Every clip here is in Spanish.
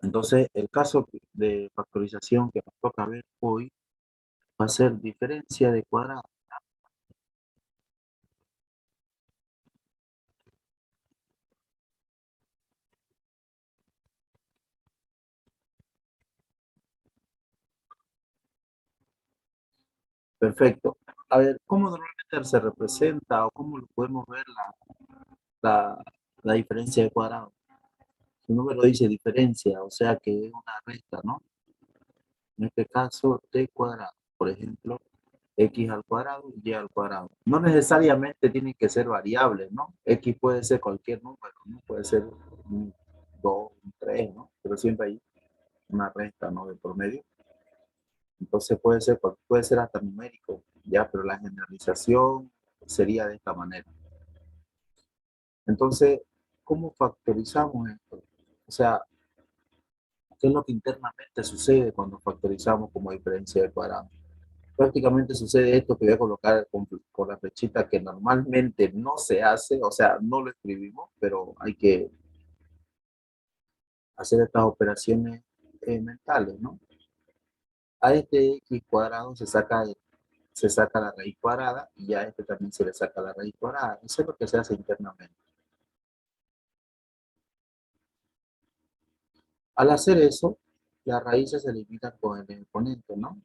Entonces, el caso de factorización que nos toca ver hoy va a ser diferencia de cuadrado. Perfecto. A ver, ¿cómo normalmente se representa o cómo lo podemos ver la, la diferencia de cuadrado? Su número dice diferencia, o sea que es una recta, ¿no? En este caso, t cuadrado, por ejemplo, x al cuadrado, y al cuadrado. No necesariamente tienen que ser variables, ¿no? X puede ser cualquier número, ¿no? Puede ser un 2, un 3, ¿no? Pero siempre hay una recta, ¿no? De promedio. Entonces puede ser hasta numérico, ¿ya? Pero la generalización sería de esta manera. Entonces, ¿cómo factorizamos esto? O sea, ¿qué es lo que internamente sucede cuando factorizamos como diferencia de cuadrado? Prácticamente sucede esto que voy a colocar con la flechita que normalmente no se hace, o sea, no lo escribimos, pero hay que hacer estas operaciones mentales, ¿no? A este x cuadrado se saca la raíz cuadrada y a este también se le saca la raíz cuadrada. Eso es lo que se hace internamente. Al hacer eso, las raíces se eliminan con el exponente, ¿no?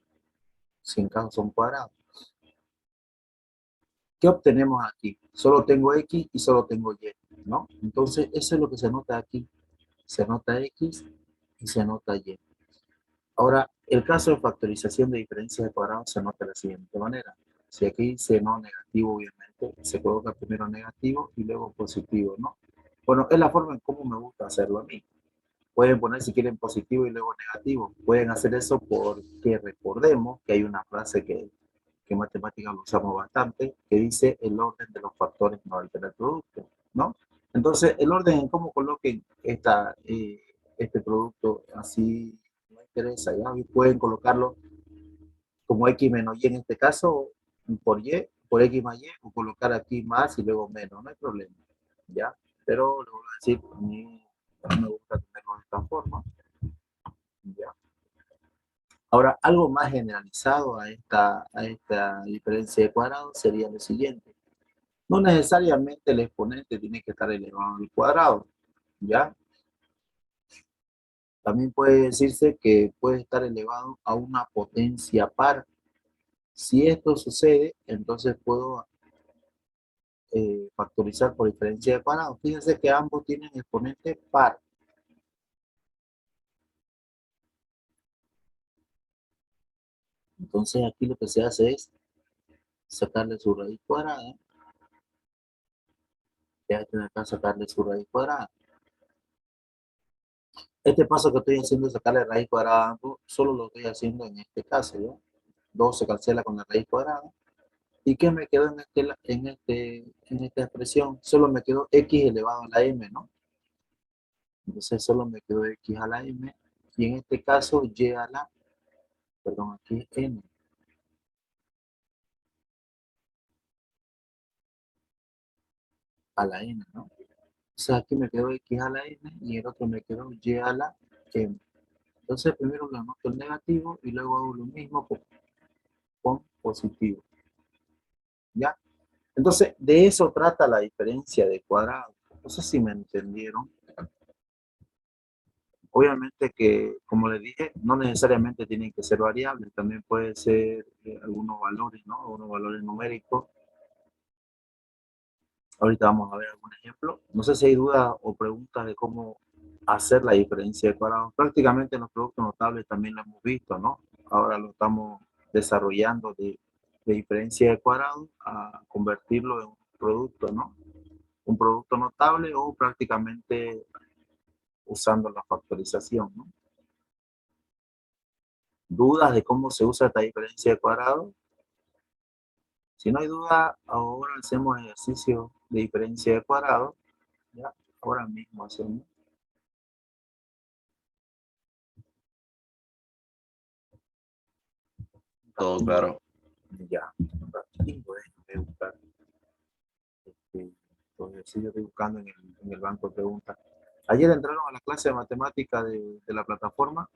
Si en caso son cuadrados. ¿Qué obtenemos aquí? Solo tengo x y solo tengo y, ¿no? Entonces, eso es lo que se nota aquí. Se nota x y se nota y. Ahora, el caso de factorización de diferencias de cuadrados se nota de la siguiente manera. Si aquí dice no negativo, obviamente, se coloca primero negativo y luego positivo, ¿no? Bueno, es la forma en cómo me gusta hacerlo a mí. Pueden poner si quieren positivo y luego negativo. Pueden hacer eso porque recordemos que hay una frase que en matemáticas lo usamos bastante, que dice el orden de los factores no altera el producto, ¿no? Entonces, el orden en cómo coloquen este producto, así no interesa, ¿ya? Pueden colocarlo como X menos Y en este caso, por X más Y, o colocar aquí más y luego menos, no hay problema, ¿ya? Pero le voy a decir, a mí no me gusta tenerlo de esta forma, ¿ya? Ahora, algo más generalizado a esta diferencia de cuadrados sería lo siguiente. No necesariamente el exponente tiene que estar elevado al cuadrado, ¿ya? También puede decirse que puede estar elevado a una potencia par. Si esto sucede, entonces puedo factorizar por diferencia de cuadrados. Fíjense que ambos tienen exponente par. Entonces aquí lo que se hace es sacarle su raíz cuadrada. Ya que acá sacarle su raíz cuadrada. Este paso que estoy haciendo de sacarle raíz cuadrada a ambos, solo lo estoy haciendo en este caso, ¿ya? 2 se cancela con la raíz cuadrada. ¿Y qué me quedó en esta expresión? Solo me quedó x elevado a la m, ¿no? Entonces solo me quedó x a la m. Y en este caso y a la, perdón, aquí es n. A la n, ¿no? O sea, aquí me quedó x a la n y el otro me quedó y a la m. Entonces primero le anoto el negativo y luego hago lo mismo con positivo. ¿Ya? Entonces, de eso trata la diferencia de cuadrado. No sé si me entendieron. Obviamente que, como les dije, no necesariamente tienen que ser variables, también puede ser algunos valores, ¿no? Algunos valores numéricos. Ahorita vamos a ver algún ejemplo. No sé si hay dudas o preguntas de cómo hacer la diferencia de cuadrados. Prácticamente en los productos notables también lo hemos visto, ¿no? Ahora lo estamos desarrollando de diferencia de cuadrados a convertirlo en un producto, ¿no? Un producto notable o prácticamente usando la factorización, ¿no? ¿Dudas de cómo se usa esta diferencia de cuadrados? Si no hay duda, ahora hacemos ejercicio de diferencia de cuadrados. ¿Ya? Ahora mismo hacemos. Todo claro. Ya, un ratito, déjame buscar. Entonces, sí, yo estoy buscando en el banco de preguntas. Ayer entraron a la clase de matemática de la plataforma.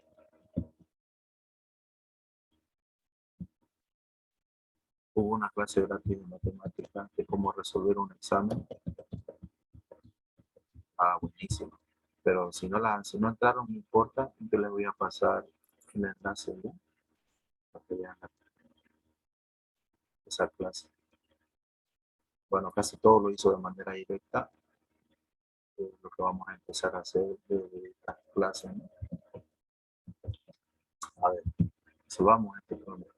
Hubo una clase gratis de matemática de cómo resolver un examen. Ah, buenísimo. Pero si no entraron, no importa, yo les voy a pasar el enlace, ¿no? Para que vean esa clase. Bueno, casi todo lo hizo de manera directa. Lo que vamos a empezar a hacer de esta clase, ¿no? A ver, subamos este problema.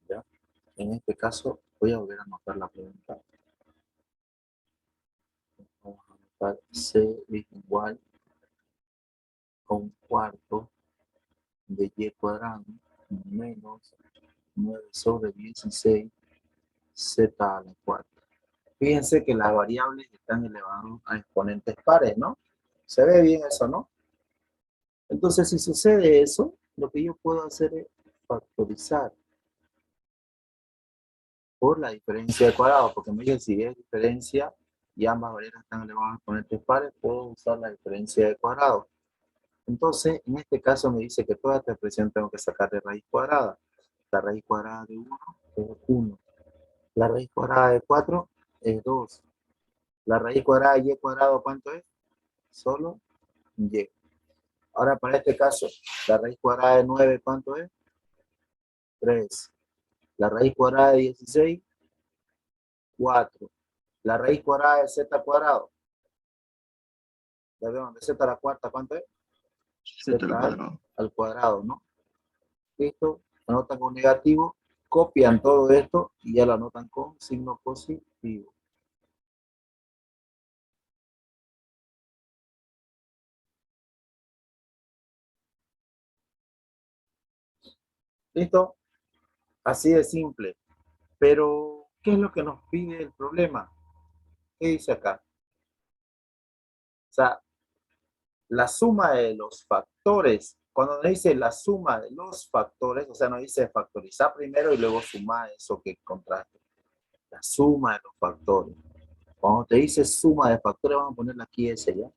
¿Ya? En este caso, voy a volver a anotar la pregunta. Vamos a anotar C es igual a un cuarto de y cuadrado menos 9 sobre 16 z a la cuarta. Fíjense que las variables están elevadas a exponentes pares, ¿no? Se ve bien eso, ¿no? Entonces, si sucede eso, lo que yo puedo hacer es factorizar por la diferencia de cuadrado, porque me dice si es diferencia y ambas variables están elevadas a exponentes pares, puedo usar la diferencia de cuadrado. Entonces, en este caso me dice que toda esta expresión tengo que sacar de raíz cuadrada. La raíz cuadrada de 1 es 1. La raíz cuadrada de 4 es 2. La raíz cuadrada de y cuadrado, ¿cuánto es? Solo y. Ahora, para este caso, la raíz cuadrada de 9, ¿cuánto es? 3. La raíz cuadrada de 16, 4. La raíz cuadrada de z cuadrado, de z a la cuarta, ¿cuánto es? Z al cuadrado, ¿no? Listo, anotan con negativo, copian todo esto y ya lo anotan con signo positivo. ¿Listo? Así de simple. Pero, ¿qué es lo que nos pide el problema? ¿Qué dice acá? O sea, la suma de los factores, cuando nos dice la suma de los factores, o sea, nos dice factorizar primero y luego sumar eso que encontraste. La suma de los factores. Cuando te dice suma de factores, vamos a ponerle aquí ese, ¿ya?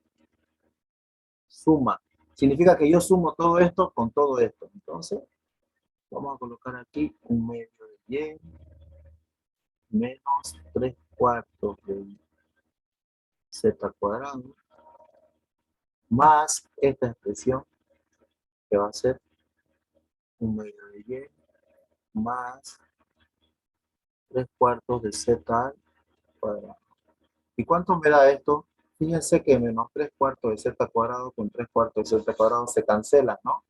Suma. Significa que yo sumo todo esto con todo esto. Entonces, vamos a colocar aquí un medio de y menos 3 cuartos de z cuadrado más esta expresión que va a ser un medio de y más 3 cuartos de z al cuadrado. ¿Y cuánto me da esto? Fíjense que menos 3 cuartos de z cuadrado con 3 cuartos de z cuadrado se cancelan, ¿no?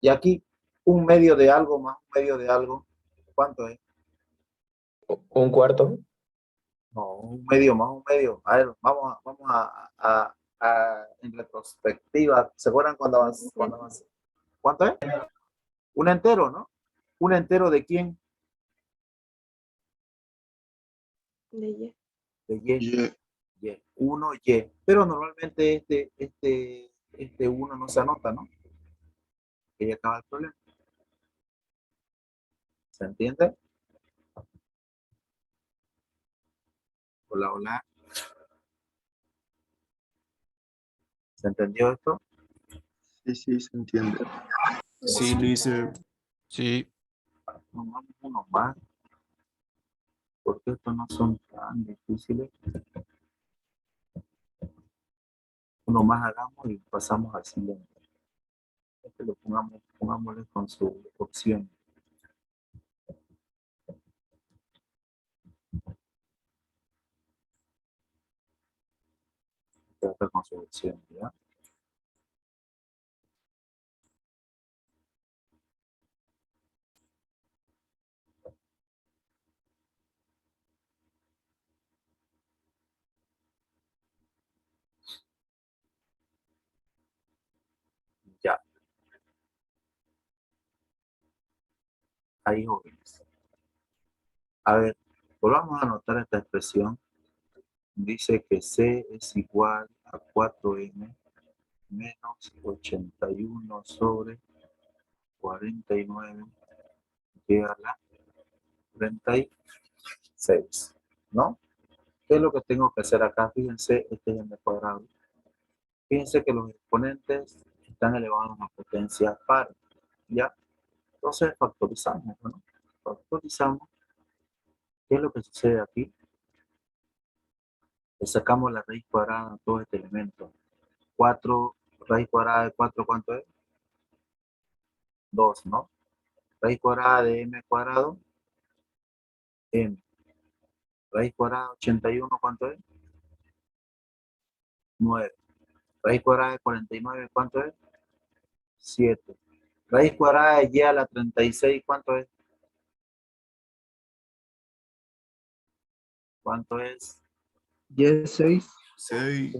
Y aquí un medio de algo más un medio de algo, ¿cuánto es? Un cuarto. No, un medio más un medio. A ver, en retrospectiva. ¿Se acuerdan cuando avanzamos? ¿Cuánto es? Un entero, ¿no? ¿Un entero de quién? De Y. De y. Y. 1 y. Pero normalmente este 1 no se anota, ¿no? Que ya acaba el problema. ¿Se entiende? Hola, hola. ¿Se entendió esto? Sí, sí, se entiende. Sí, Luis. Sí. Vamos uno más. Porque estos no son tan difíciles. Uno más hagamos y pasamos al siguiente. Este lo pongámosle con su opción. Trata con su opción, ¿ya? Ya. Ahí, jóvenes. A ver, volvamos a anotar esta expresión. Dice que C es igual a 4m menos 81 sobre 49 llega a la 36, ¿no? ¿Qué es lo que tengo que hacer acá? Fíjense, este es m cuadrado. Fíjense que los exponentes están elevados a potencia par, ¿ya? Entonces factorizamos, ¿no? Factorizamos. ¿Qué es lo que sucede aquí? Le sacamos la raíz cuadrada a todo este elemento. 4, raíz cuadrada de 4, ¿cuánto es? 2, ¿no? Raíz cuadrada de m cuadrado, m. Raíz cuadrada de 81, ¿cuánto es? 9. Raíz cuadrada de 49, ¿cuánto es? 7. Raíz cuadrada de y a la 36, ¿cuánto es? ¿Cuánto es? Yes, 6. 6.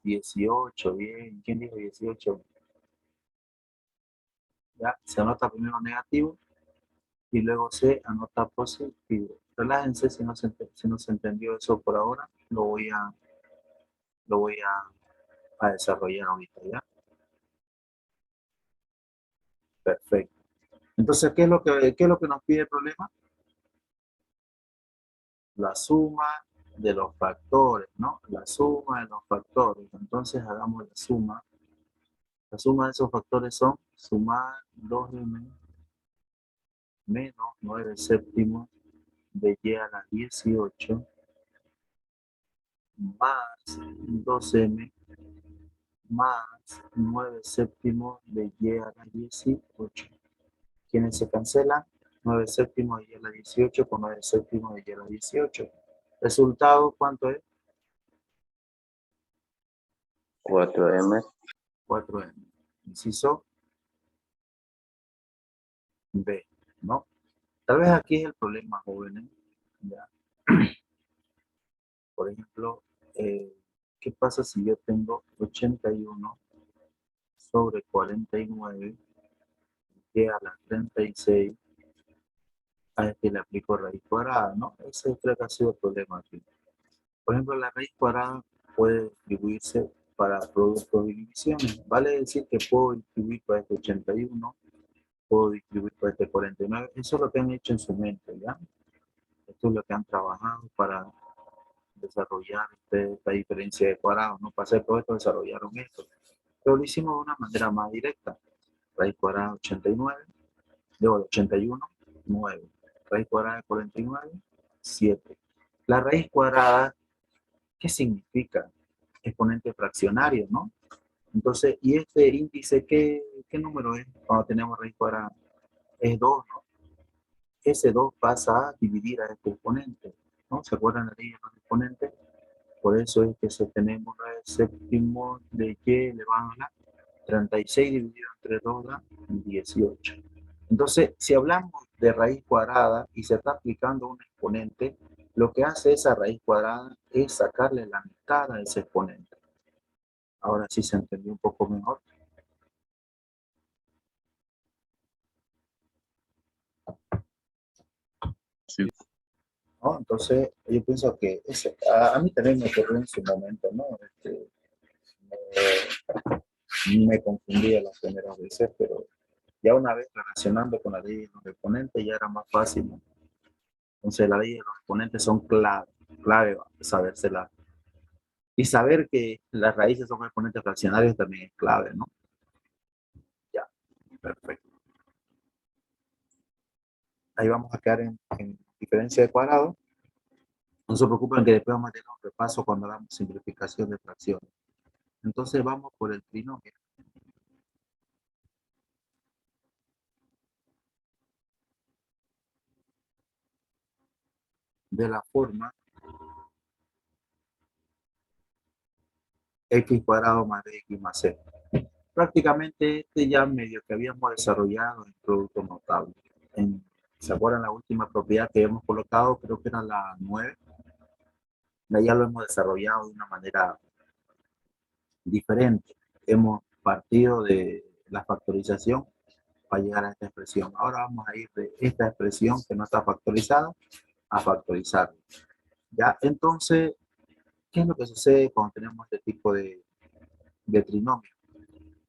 18, bien. ¿Quién dijo 18? Ya, se anota primero negativo y luego se anota positivo. Relájense si no se entendió eso por ahora. Lo voy a desarrollar ahorita, ¿ya? Perfecto. Entonces, ¿qué es lo que nos pide el problema? La suma de los factores, ¿no? La suma de los factores. Entonces, hagamos la suma. La suma de esos factores son sumar 2m menos 9 séptimos de y a la 18 más 2m más 9 séptimos de y a la 18. ¿Quiénes se cancelan? 9 séptimos de y a la 18 con 9 séptimos de y a la 18. ¿Resultado cuánto es? 4M. 4m. Inciso B, ¿no? Tal vez aquí es el problema, jóvenes. ¿Ya? Por ejemplo, ¿qué pasa si yo tengo 81 sobre 49 y a la 36? A este le aplico raíz cuadrada, ¿no? Ese creo que ha sido el problema aquí. Por ejemplo, la raíz cuadrada puede distribuirse para productos y divisiones. Vale decir que puedo distribuir para este 81, puedo distribuir para este 49. Eso es lo que han hecho en su mente, ¿ya? Esto es lo que han trabajado para desarrollar esta diferencia de cuadrados, ¿no? Para hacer todo esto, desarrollaron esto. Pero lo hicimos de una manera más directa. Raíz cuadrada de 89, luego de 81, 9. Raíz cuadrada de 49, 7. La raíz cuadrada, ¿qué significa? Exponente fraccionario, ¿no? Entonces, ¿y este índice qué número es cuando tenemos raíz cuadrada? Es 2, ¿no? Ese 2 pasa a dividir a este exponente, ¿no? ¿Se acuerdan de los exponentes? Por eso es que si tenemos 9 séptimos de y elevado a la 36 dividido entre 2 da 18. Entonces, si hablamos de raíz cuadrada y se está aplicando un exponente, lo que hace esa raíz cuadrada es sacarle la mitad a ese exponente. Ahora sí se entendió un poco mejor. Sí. ¿No? Entonces, yo pienso que a mí también me ocurrió en su momento, ¿no? Me confundía las primeras veces, pero ya una vez relacionando con la ley de los exponentes ya era más fácil, ¿no? Entonces la ley de los exponentes son clave sabérsela. Y saber que las raíces son exponentes fraccionarios también es clave, ¿no? Ya, perfecto. Ahí vamos a quedar en diferencia de cuadrado. No se preocupen que después vamos a tener un repaso cuando hagamos simplificación de fracciones. Entonces vamos por el trinomio. De la forma x cuadrado más x más c. Prácticamente este ya medio que habíamos desarrollado en producto notable. ¿Se acuerdan la última propiedad que hemos colocado? Creo que era la 9. Ya lo hemos desarrollado de una manera diferente. Hemos partido de la factorización para llegar a esta expresión. Ahora vamos a ir de esta expresión que no está factorizada a factorizar. ¿Ya? Entonces, ¿qué es lo que sucede cuando tenemos este tipo de trinomio?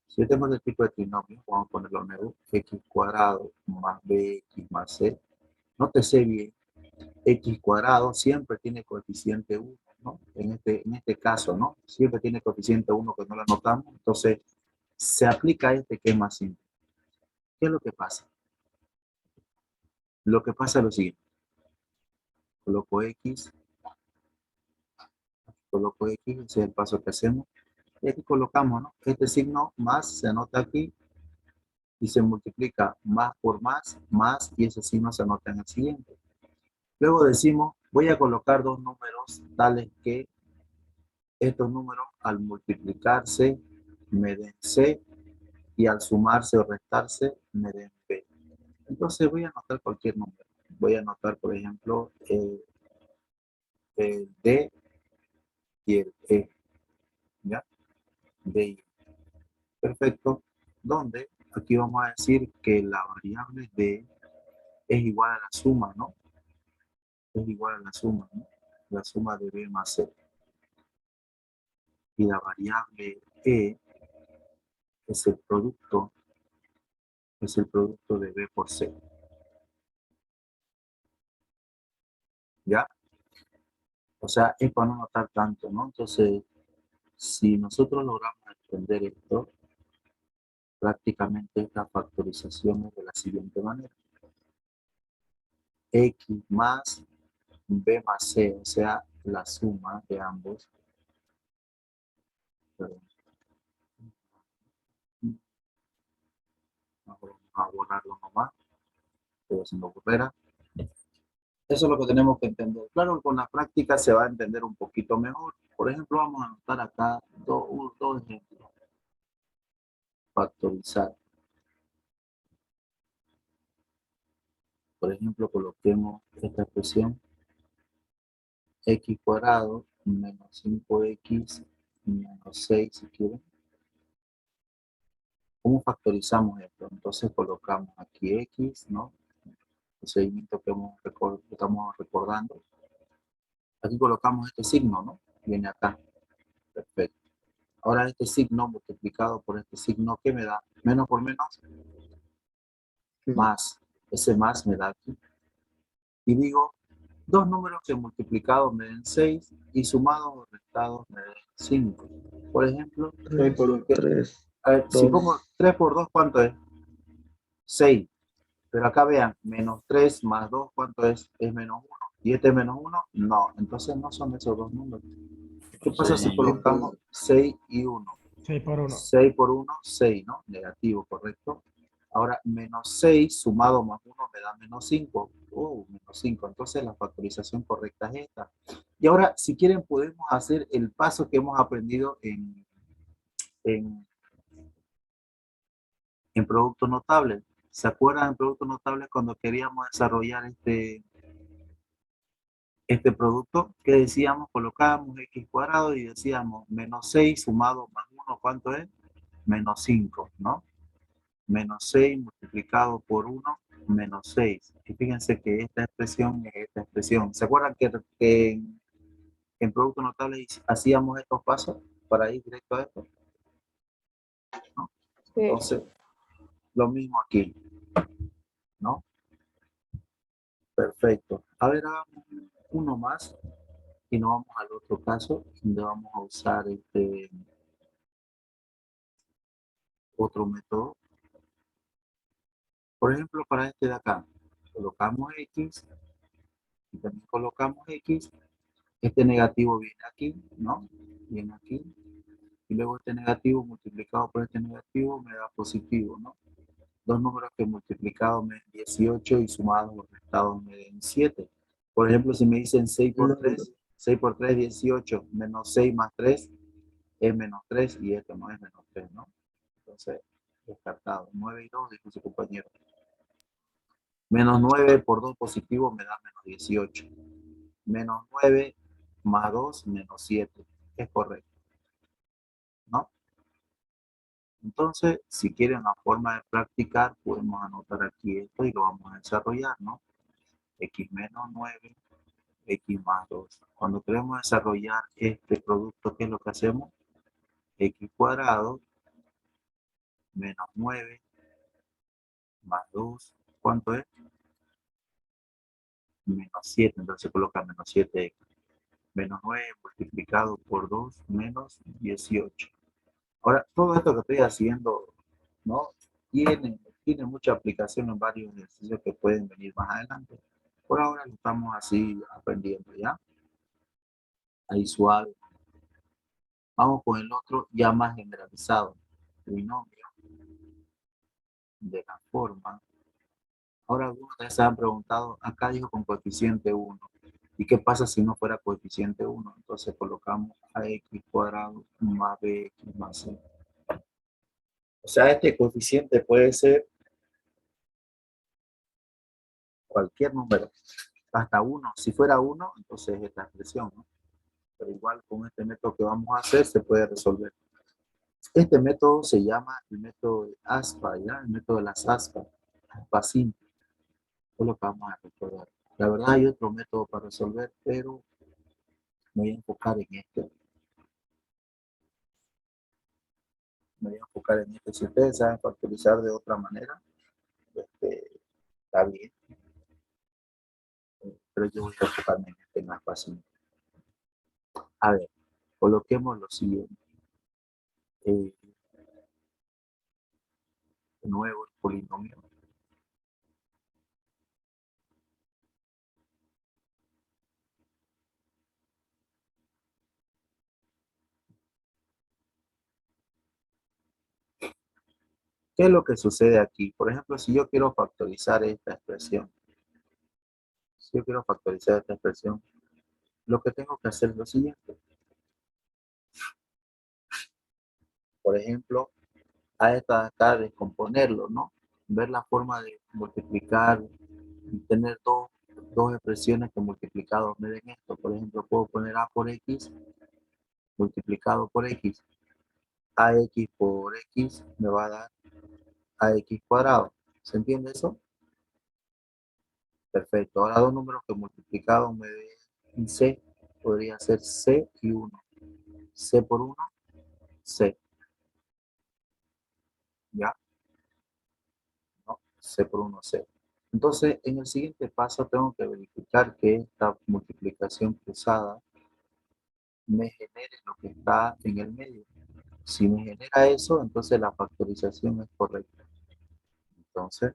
Si yo tengo este tipo de trinomio, vamos a ponerlo nuevo, x cuadrado más bx más c. Nótese bien, x cuadrado siempre tiene coeficiente 1, ¿no? En este caso, ¿no? Siempre tiene coeficiente 1 que no lo anotamos, entonces se aplica este que es más simple. ¿Qué es lo que pasa? Lo que pasa es lo siguiente. Coloco x, ese es el paso que hacemos. Y aquí colocamos, ¿no? Este signo más se anota aquí y se multiplica más por más, y ese signo se anota en el siguiente. Luego decimos, voy a colocar dos números tales que estos números al multiplicarse me den C y al sumarse o restarse me den B. Entonces voy a anotar cualquier número. Voy a anotar, por ejemplo, el D y el E. ¿Ya? D y E. Perfecto. Donde aquí vamos a decir que la variable D es igual a la suma, ¿no? Es igual a la suma, ¿no? La suma de B más C. Y la variable E es el producto de B por C. ¿Ya? O sea, es para no notar tanto, ¿no? Entonces, si nosotros logramos entender esto, prácticamente esta factorización es de la siguiente manera. X más B más C, o sea, la suma de ambos. Perdón. Vamos a borrarlo nomás. Estoy haciendo borrera. Eso es lo que tenemos que entender. Claro, con la práctica se va a entender un poquito mejor. Por ejemplo, vamos a anotar acá dos ejemplos. Factorizar. Por ejemplo, coloquemos esta expresión x cuadrado menos 5x menos 6, si quieren. ¿Cómo factorizamos esto? Entonces colocamos aquí x, ¿no? El procedimiento que estamos recordando. Aquí colocamos este signo, ¿no? Viene acá. Perfecto. Ahora este signo multiplicado por este signo, ¿qué me da? Menos por menos, más. Ese más me da aquí. Y digo, dos números que multiplicados me den 6 y sumados o restados me den 5. Por ejemplo, 3 por 1, 3. a ver, si 2. pongo 3 por 2, ¿cuánto es? 6. Pero acá vean, menos 3 más 2, ¿cuánto es? Es menos 1. ¿Y este es menos 1? No. Entonces no son esos dos números. ¿Qué pasa si colocamos 6 y 1? 6 por 1. 6 por 1, 6, ¿no? Negativo, correcto. Ahora, menos 6 sumado más 1 me da menos 5. Menos 5. Entonces la factorización correcta es esta. Y ahora, si quieren, podemos hacer el paso que hemos aprendido en producto notable. ¿Se acuerdan en producto notable cuando queríamos desarrollar este producto? ¿Qué decíamos? Colocábamos x cuadrado y decíamos menos 6 sumado más 1, ¿cuánto es? Menos 5, ¿no? Menos 6 multiplicado por 1, menos 6. Y fíjense que esta expresión es esta expresión. ¿Se acuerdan que en producto notable hacíamos estos pasos para ir directo a esto? ¿No? Sí. Entonces, lo mismo aquí, ¿no? Perfecto. A ver, hagamos uno más y nos vamos al otro caso donde vamos a usar otro método. Por ejemplo, para este de acá, colocamos X y también colocamos X. Este negativo viene aquí, ¿no? Viene aquí. Y luego este negativo multiplicado por este negativo me da positivo, ¿no? Dos números que multiplicados me den 18 y sumados o restados me den 7. Por ejemplo, si me dicen 6 por 3, 18, menos 6 más 3 es menos 3 y esto no es menos 3, ¿no? Entonces, descartado. 9 y 2, dijo su compañero. Menos 9 por 2 positivo me da menos 18. Menos 9 más 2, menos 7. Es correcto, ¿no? Entonces, si quieren una forma de practicar, podemos anotar aquí esto y lo vamos a desarrollar, ¿no? X menos 9, X más 2. Cuando queremos desarrollar este producto, ¿qué es lo que hacemos? X cuadrado menos 9 más 2, ¿cuánto es? Menos 7, entonces se coloca menos 7x. Menos 9 multiplicado por 2 menos 18. Ahora, todo esto que estoy haciendo, ¿no? Tiene mucha aplicación en varios ejercicios que pueden venir más adelante. Por ahora lo estamos así aprendiendo, ¿ya? Ahí suave. Vamos con el otro ya más generalizado. Trinomio de la forma. Ahora algunos de ustedes se han preguntado, acá dijo con coeficiente 1. ¿Y qué pasa si no fuera coeficiente 1? Entonces colocamos ax cuadrado más bx más c. O sea, este coeficiente puede ser cualquier número, hasta 1. Si fuera 1, entonces es esta expresión, ¿no? Pero igual con este método que vamos a hacer se puede resolver. Este método se llama el método de ASPA, ¿ya? El método de las ASPA, ASPA simple. Es lo que vamos a recordar. La verdad hay otro método para resolver, pero me voy a enfocar en este. Si ustedes saben factorizar de otra manera, está bien. Pero yo voy a enfocarme en este más fácil. A ver, coloquemos lo siguiente. De nuevo el polinomio. ¿Qué es lo que sucede aquí? Por ejemplo, si yo quiero factorizar esta expresión, lo que tengo que hacer es lo siguiente. Por ejemplo, a esta de acá descomponerlo, ¿no? Ver la forma de multiplicar y tener dos expresiones que multiplicados me den esto. Por ejemplo, puedo poner a por x multiplicado por x. Ax por x me va a dar ax cuadrado. ¿Se entiende eso? Perfecto. Ahora dos números que multiplicados me den c. Podría ser c y 1. C por 1, C. ¿Ya? ¿No? C por 1, C. Entonces, en el siguiente paso tengo que verificar que esta multiplicación cruzada me genere lo que está en el medio. Si me genera eso, entonces la factorización es correcta. Entonces,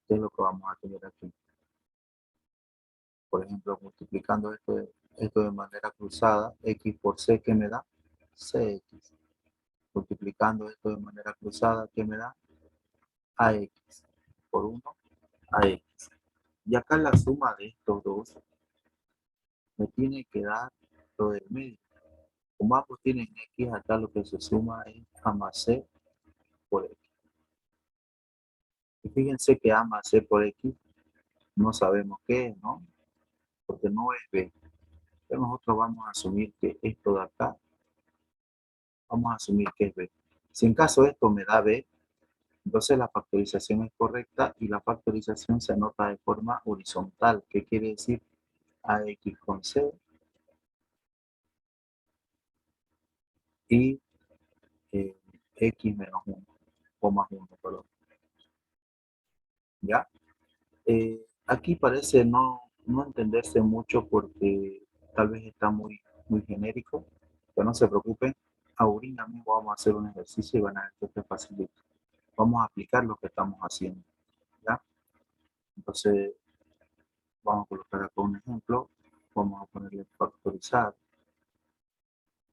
¿qué es lo que vamos a tener aquí? Por ejemplo, multiplicando esto de manera cruzada, x por c, ¿qué me da? Cx. Multiplicando esto de manera cruzada, ¿qué me da? Ax por 1, Ax. Y acá la suma de estos dos me tiene que dar lo del medio. Como ambos tienen x, acá lo que se suma es a más c por x. Y fíjense que a más c por x no sabemos qué es, ¿no? Porque no es b. Pero nosotros vamos a asumir que esto de acá, vamos a asumir que es b. Si en caso esto me da b, entonces la factorización es correcta y la factorización se anota de forma horizontal. ¿Qué quiere decir? Ax con c y x menos 1, o más 1, perdón. ¿Ya? Aquí parece no entenderse mucho porque tal vez está muy genérico, pero no se preocupen. Ahorita mismo vamos a hacer un ejercicio y van a ver que esto es facilito. Vamos a aplicar lo que estamos haciendo. ¿Ya? Entonces, vamos a colocar acá un ejemplo. Vamos a ponerle factorizar.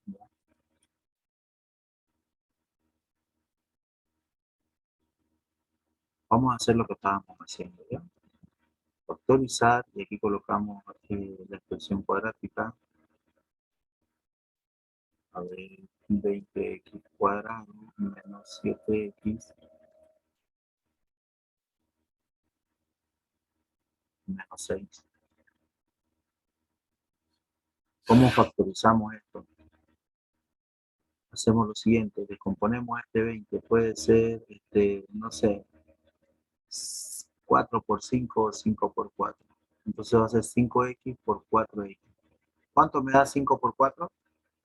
¿Ya? Vamos a hacer lo que estábamos haciendo. ¿Ya? Factorizar, y aquí colocamos la expresión cuadrática. A ver, 20x cuadrado menos 7x menos 6. ¿Cómo factorizamos esto? Hacemos lo siguiente, descomponemos este 20, puede ser, no sé, 4 por 5 o 5 por 4. Entonces va a ser 5x por 4x. ¿Cuánto me da 5 por 4?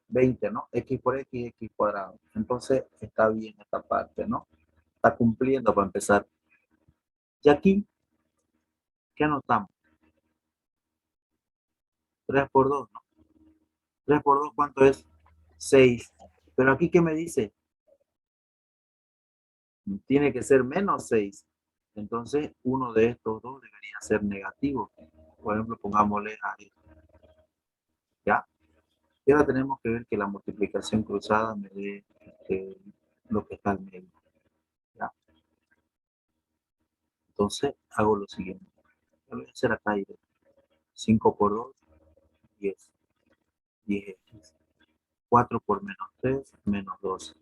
20, ¿no? X por x, x cuadrado. Entonces está bien esta parte, ¿no? está cumpliendo para empezar. Y aquí, ¿qué anotamos? 3 por 2, ¿no? 3 por 2, ¿cuánto es? 6. Pero aquí, ¿qué me dice? Tiene que ser menos 6. Entonces, uno de estos dos debería ser negativo. Por ejemplo, pongámosle a esto. ¿Ya? Y ahora tenemos que ver que la multiplicación cruzada me dé lo que está al medio. ¿Ya? Entonces, hago lo siguiente. Lo voy a hacer acá directo. 5 por 2, 10. 10x. 4 por menos 3, menos 12.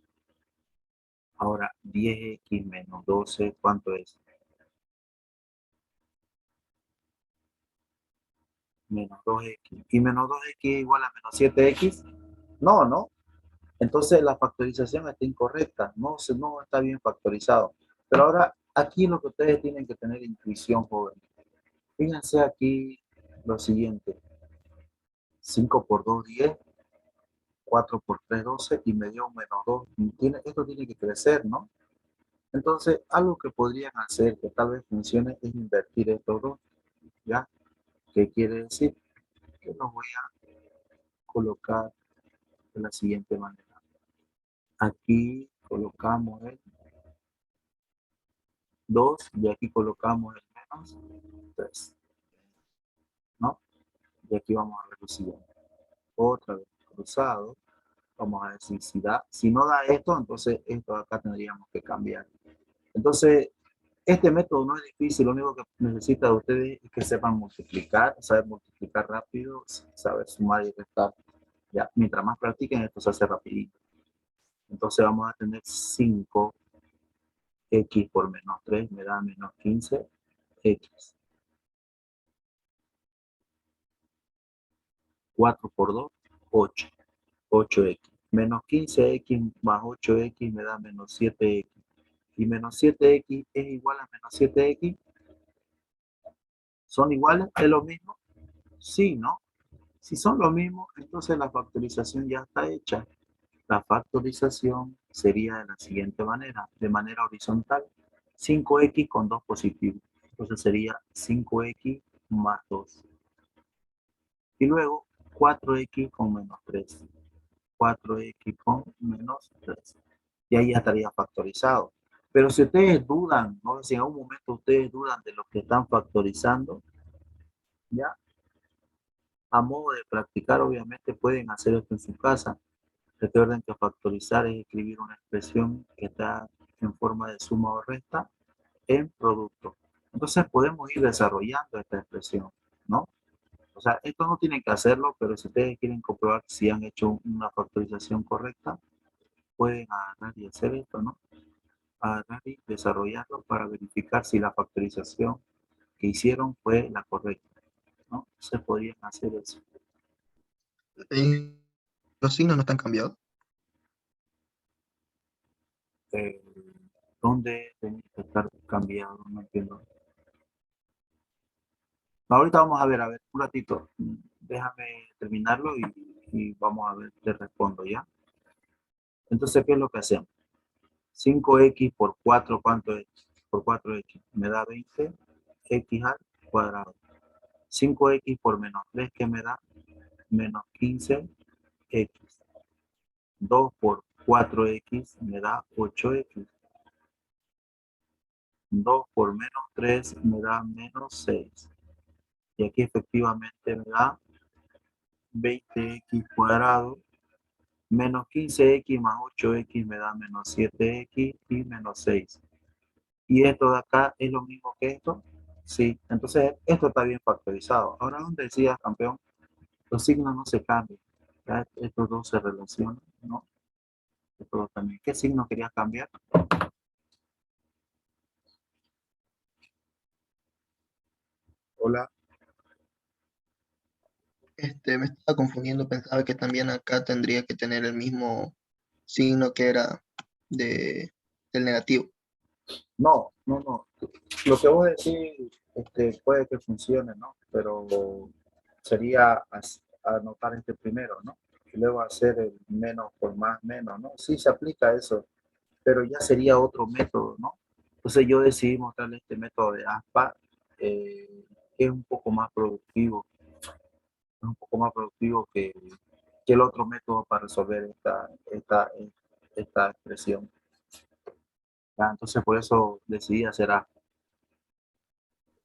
Ahora, 10x menos 12, ¿cuánto es? Menos 2x. ¿Y menos 2x igual a menos 7x? No, ¿no? Entonces la factorización está incorrecta. No está bien factorizado. Pero ahora, aquí lo que ustedes tienen que tener intuición, joven. Fíjense aquí lo siguiente. 5 por 2, 10. 4 por 3, 12. Y me dio un menos 2. Esto tiene que crecer, ¿no? Entonces, algo que podrían hacer que tal vez funcione es invertir estos dos. ¿Ya? ¿Qué quiere decir? Que los voy a colocar de la siguiente manera. Aquí colocamos el 2 y aquí colocamos el menos 3, ¿no? Y aquí vamos a ver lo siguiente. Otra vez cruzado. Vamos a decir, si no da esto, entonces esto acá tendríamos que cambiar. Entonces, este método no es difícil, lo único que necesita de ustedes es que sepan multiplicar, saber multiplicar rápido, saber sumar y restar. Ya, mientras más practiquen, esto se hace rapidito. Entonces vamos a tener 5x por menos 3 me da menos 15x. 4 por 2, 8. 8x. Menos 15x más 8x me da menos 7x. Y menos 7x es igual a menos 7x. ¿Son iguales? ¿Es lo mismo? Sí, ¿no? Si son lo mismo, entonces la factorización ya está hecha. La factorización sería de la siguiente manera, de manera horizontal. 5x con 2 positivos. Entonces sería 5x más 2. Y luego 4x con menos 3. 4x con menos 3. Y ahí ya estaría factorizado. Pero si ustedes dudan, ¿no? Si en algún momento ustedes dudan de lo que están factorizando, ya, a modo de practicar, obviamente pueden hacer esto en su casa. Recuerden que factorizar es escribir una expresión que está en forma de suma o resta en producto. Entonces podemos ir desarrollando esta expresión, ¿no? O sea, esto no tienen que hacerlo, pero si ustedes quieren comprobar si han hecho una factorización correcta, pueden agarrar y hacer esto, ¿no? Agarrar y desarrollarlo para verificar si la factorización que hicieron fue la correcta, ¿no? Se podrían hacer eso. Los signos no están cambiados. ¿Dónde tiene que estar cambiado? No entiendo. Ahorita vamos a ver, un ratito. Déjame terminarlo y vamos a ver, te respondo, ¿ya? Entonces, ¿qué es lo que hacemos? 5x por 4, ¿cuánto es? Por 4x, me da 20, x al cuadrado. 5x por menos 3, ¿qué me da? Menos 15x. 2 por 4x me da 8x. 2 por menos 3 me da menos 6. Y aquí efectivamente me da 20x cuadrado. Menos 15x más 8x me da menos 7x y menos 6. ¿Y esto de acá es lo mismo que esto? Sí, entonces esto está bien factorizado. Ahora, donde decía, campeón, los signos no se cambian. ¿Ya? Estos dos se relacionan, ¿no? Estos dos también. ¿Qué signo querías cambiar? Hola. Me estaba confundiendo, pensaba que también acá tendría que tener el mismo signo que era del negativo. No. Lo que vos decís puede que funcione, ¿no? Pero sería anotar este primero, ¿no? Y luego hacer el menos por más menos, ¿no? Sí se aplica eso. pero ya sería otro método, ¿no? Entonces yo decidí mostrarle este método de ASPA, que es un poco más productivo, que el otro método para resolver esta expresión. ¿Ya? Entonces por eso decidí hacer ASPA.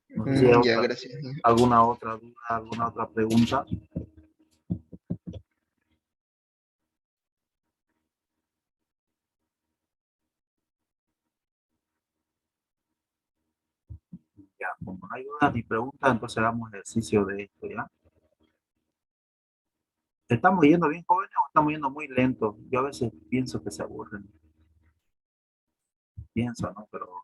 No sé si hay Ya, gracias. alguna otra duda, alguna otra pregunta. Ya, como no hay dudas ni preguntas, entonces hagamos ejercicio de esto, ¿ya? ¿Estamos yendo bien, jóvenes, o estamos yendo muy lento? Yo a veces pienso que se aburren. Pienso, ¿no? Pero,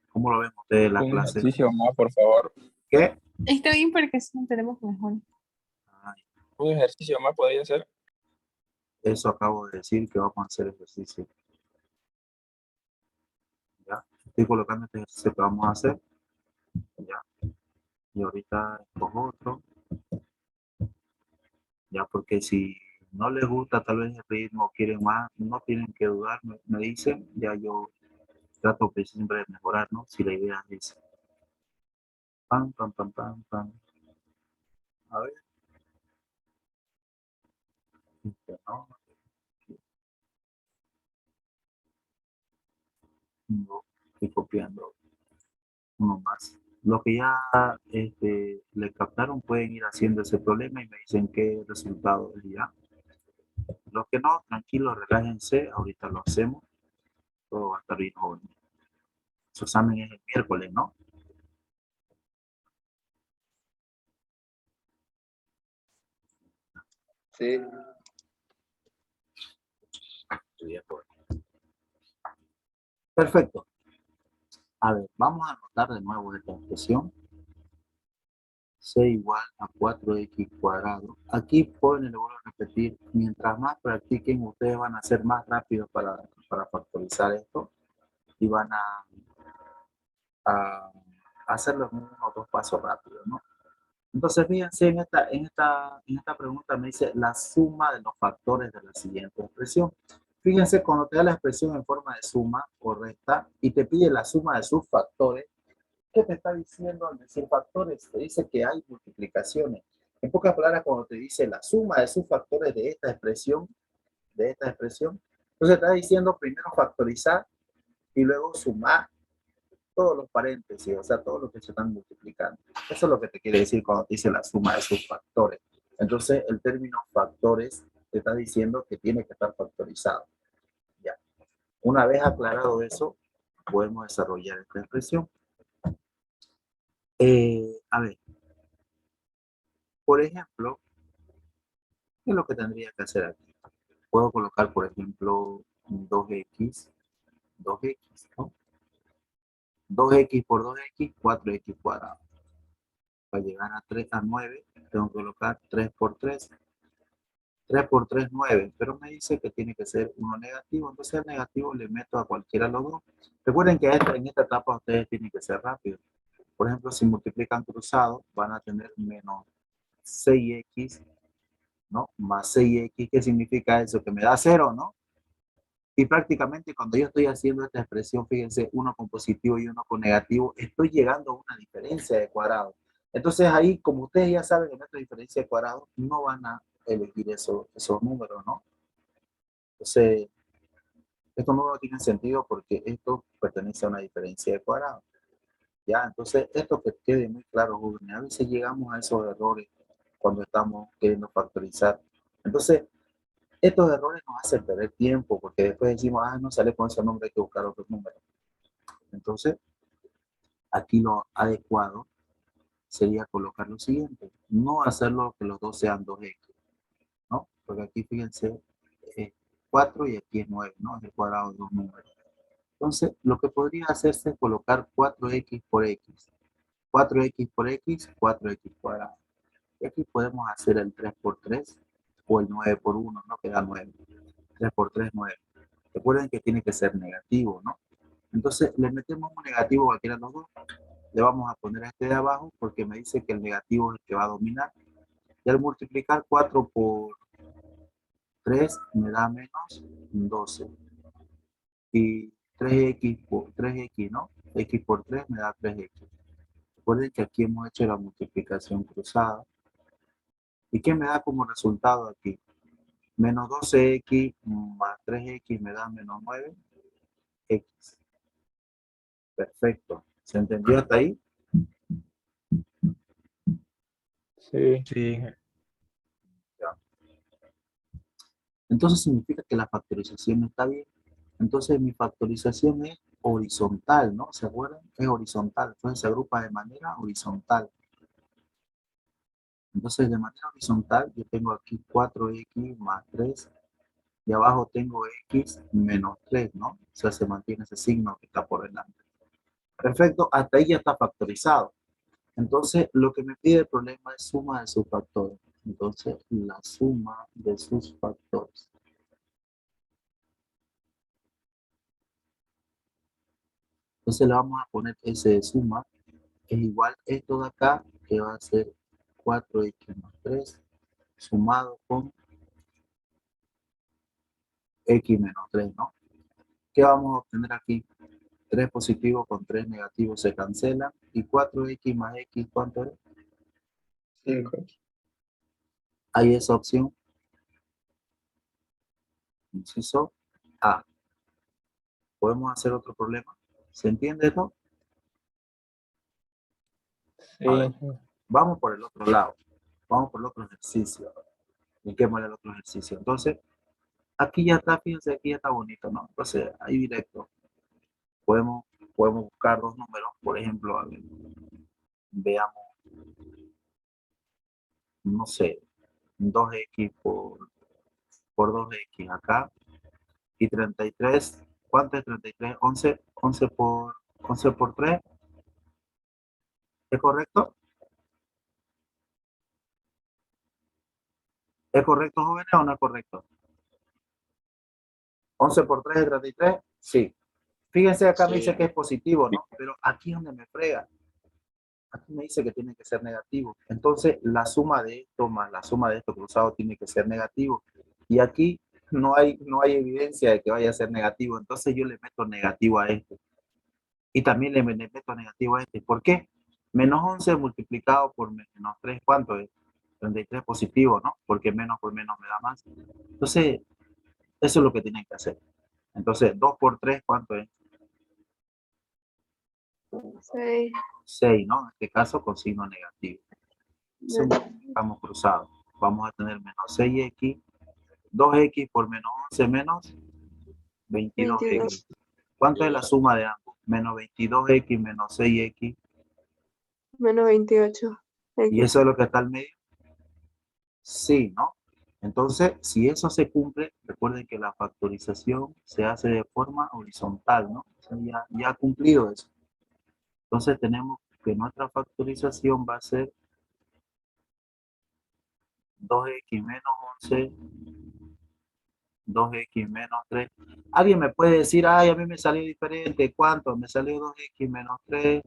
¿cómo lo ven ustedes la Un clase? ejercicio más, por favor. ¿Qué? Está bien porque así nos tenemos mejor. Ay, Un ejercicio más podría ser. eso acabo de decir, que vamos a hacer ejercicio. ¿Ya? Estoy colocando este ejercicio que vamos a hacer. ¿Ya? Y ahorita escojo otro. ¿Ya? Porque si no les gusta tal vez el ritmo, quieren más, no tienen que dudar, me dicen, ya yo trato pues, siempre de mejorar, ¿no? Si la idea es pam, pam, pam, pam, pam. A ver. ¿No? No, estoy copiando uno más. Los que ya le captaron pueden ir haciendo ese problema y me dicen qué resultado es ya. Los que no, tranquilos, relájense, ahorita lo hacemos, todo va a estar bien joven. Su examen es el miércoles, ¿no? Sí. Perfecto. A ver, vamos a anotar de nuevo esta expresión. C igual a 4x cuadrado. Aquí pueden, le vuelvo a repetir, mientras más practiquen, ustedes van a ser más rápidos para factorizar esto y van a hacer los unos dos pasos rápidos, ¿no? Entonces, fíjense, en esta pregunta me dice la suma de los factores de la siguiente expresión. Fíjense, cuando te da la expresión en forma de suma o resta y te pide la suma de sus factores, ¿qué te está diciendo al decir factores? Te dice que hay multiplicaciones. En pocas palabras, cuando te dice la suma de sus factores de esta expresión, entonces está diciendo primero factorizar y luego sumar todos los paréntesis, o sea, todo lo que se están multiplicando. Eso es lo que te quiere decir cuando te dice la suma de sus factores. Entonces, el término factores te está diciendo que tiene que estar factorizado. Ya. Una vez aclarado eso, podemos desarrollar esta expresión. A ver, por ejemplo, ¿qué es lo que tendría que hacer aquí? Puedo colocar, por ejemplo, 2x, ¿no? 2x por 2x, 4x cuadrado. Para llegar a 3 a 9, tengo que colocar 3 por 3. 3 por 3, 9, pero me dice que tiene que ser uno negativo, entonces el negativo le meto a cualquiera de los dos. Recuerden que en esta etapa ustedes tienen que ser rápidos. Por ejemplo, si multiplican cruzado, van a tener menos 6x, ¿no? Más 6x, ¿qué significa eso? Que me da 0, ¿no? Y prácticamente cuando yo estoy haciendo esta expresión, fíjense, uno con positivo y uno con negativo, estoy llegando a una diferencia de cuadrado. Entonces ahí, como ustedes ya saben en esta diferencia de cuadrado, no van a elegir esos números, ¿no? Entonces, esto no tiene sentido porque esto pertenece a una diferencia de cuadrado. ¿Ya? Entonces, esto que quede muy claro, jóvenes, a veces llegamos a esos errores cuando estamos queriendo factorizar. Entonces, estos errores nos hacen perder tiempo porque después decimos, no sale con ese nombre, hay que buscar otro número. Entonces, aquí lo adecuado sería colocar lo siguiente, no hacerlo que los dos sean 2x, ¿no? Porque aquí fíjense, es 4 y aquí es 9, ¿no? Es el cuadrado de dos números. Entonces, lo que podría hacerse es colocar 4x por x. 4x por x, 4x cuadrado. Y aquí podemos hacer el 3 por 3 o el 9 por 1, ¿no? Queda 9. 3 por 3, 9. Recuerden que tiene que ser negativo, ¿no? Entonces, le metemos un negativo a cualquiera de los dos. Le vamos a poner a este de abajo porque me dice que el negativo es el que va a dominar. Y al multiplicar 4 por 3 me da menos 12. y 3x, ¿no? X por 3 me da 3x. Recuerden que aquí hemos hecho la multiplicación cruzada. ¿Y qué me da como resultado aquí? Menos 12x más 3x me da menos 9x. Perfecto. ¿Se entendió hasta ahí? Sí. Sí. Ya. Entonces significa que la factorización está bien. Entonces mi factorización es horizontal, ¿no? ¿Se acuerdan? Es horizontal. Entonces se agrupa de manera horizontal. Entonces de manera horizontal yo tengo aquí 4x más 3 y abajo tengo x menos 3, ¿no? O sea, se mantiene ese signo que está por delante. Perfecto, hasta ahí ya está factorizado. Entonces, lo que me pide el problema es suma de sus factores. Entonces, la suma de sus factores. Entonces, le vamos a poner S de suma, es igual esto de acá, que va a ser 4x más 3, sumado con x menos 3, ¿no? ¿Qué vamos a obtener aquí? 3 positivos con 3 negativos se cancelan. Y 4x más x, ¿cuánto es? 5. Hay esa opción. Inciso A. ¿Podemos hacer otro problema? ¿Se entiende esto? Sí. A ver, vamos por el otro lado. Vamos por el otro ejercicio. Busquemos el otro ejercicio. Entonces, aquí ya está, fíjense, aquí ya está bonito, ¿no? Entonces, ahí directo. Podemos, podemos buscar dos números, por ejemplo, a ver, veamos, no sé, 2x por 2x acá, y 33, ¿cuánto es 33? 11 por 3, ¿es correcto? ¿Es correcto, jóvenes, o no es correcto? 11 por 3 es 33, sí. Fíjense, acá me dice que es positivo, ¿no? Pero aquí es donde me frega. Aquí me dice que tiene que ser negativo. Entonces, la suma de esto más la suma de esto cruzado tiene que ser negativo. Y aquí no hay evidencia de que vaya a ser negativo. Entonces, yo le meto negativo a este. Y también le meto negativo a este. ¿Por qué? Menos 11 multiplicado por menos 3, ¿cuánto es? 33 positivo, ¿no? Porque menos por menos me da más. Entonces, eso es lo que tienen que hacer. Entonces, 2 por 3, ¿cuánto es? 6. 6, ¿no? En este caso, con signo negativo. Entonces, multiplicamos cruzado. Vamos a tener menos 6x, 2x por menos 11 menos 22x. ¿Cuánto es la suma de ambos? Menos 22x menos 6x. Menos 28. ¿Y eso es lo que está al medio? Sí, ¿no? Entonces, si eso se cumple, recuerden que la factorización se hace de forma horizontal, ¿no? O sea, ya ha cumplido eso. Entonces, tenemos que nuestra factorización va a ser 2x menos 11, 2x menos 3. Alguien me puede decir, ay, a mí me salió diferente. ¿Cuánto? Me salió 2x menos 3,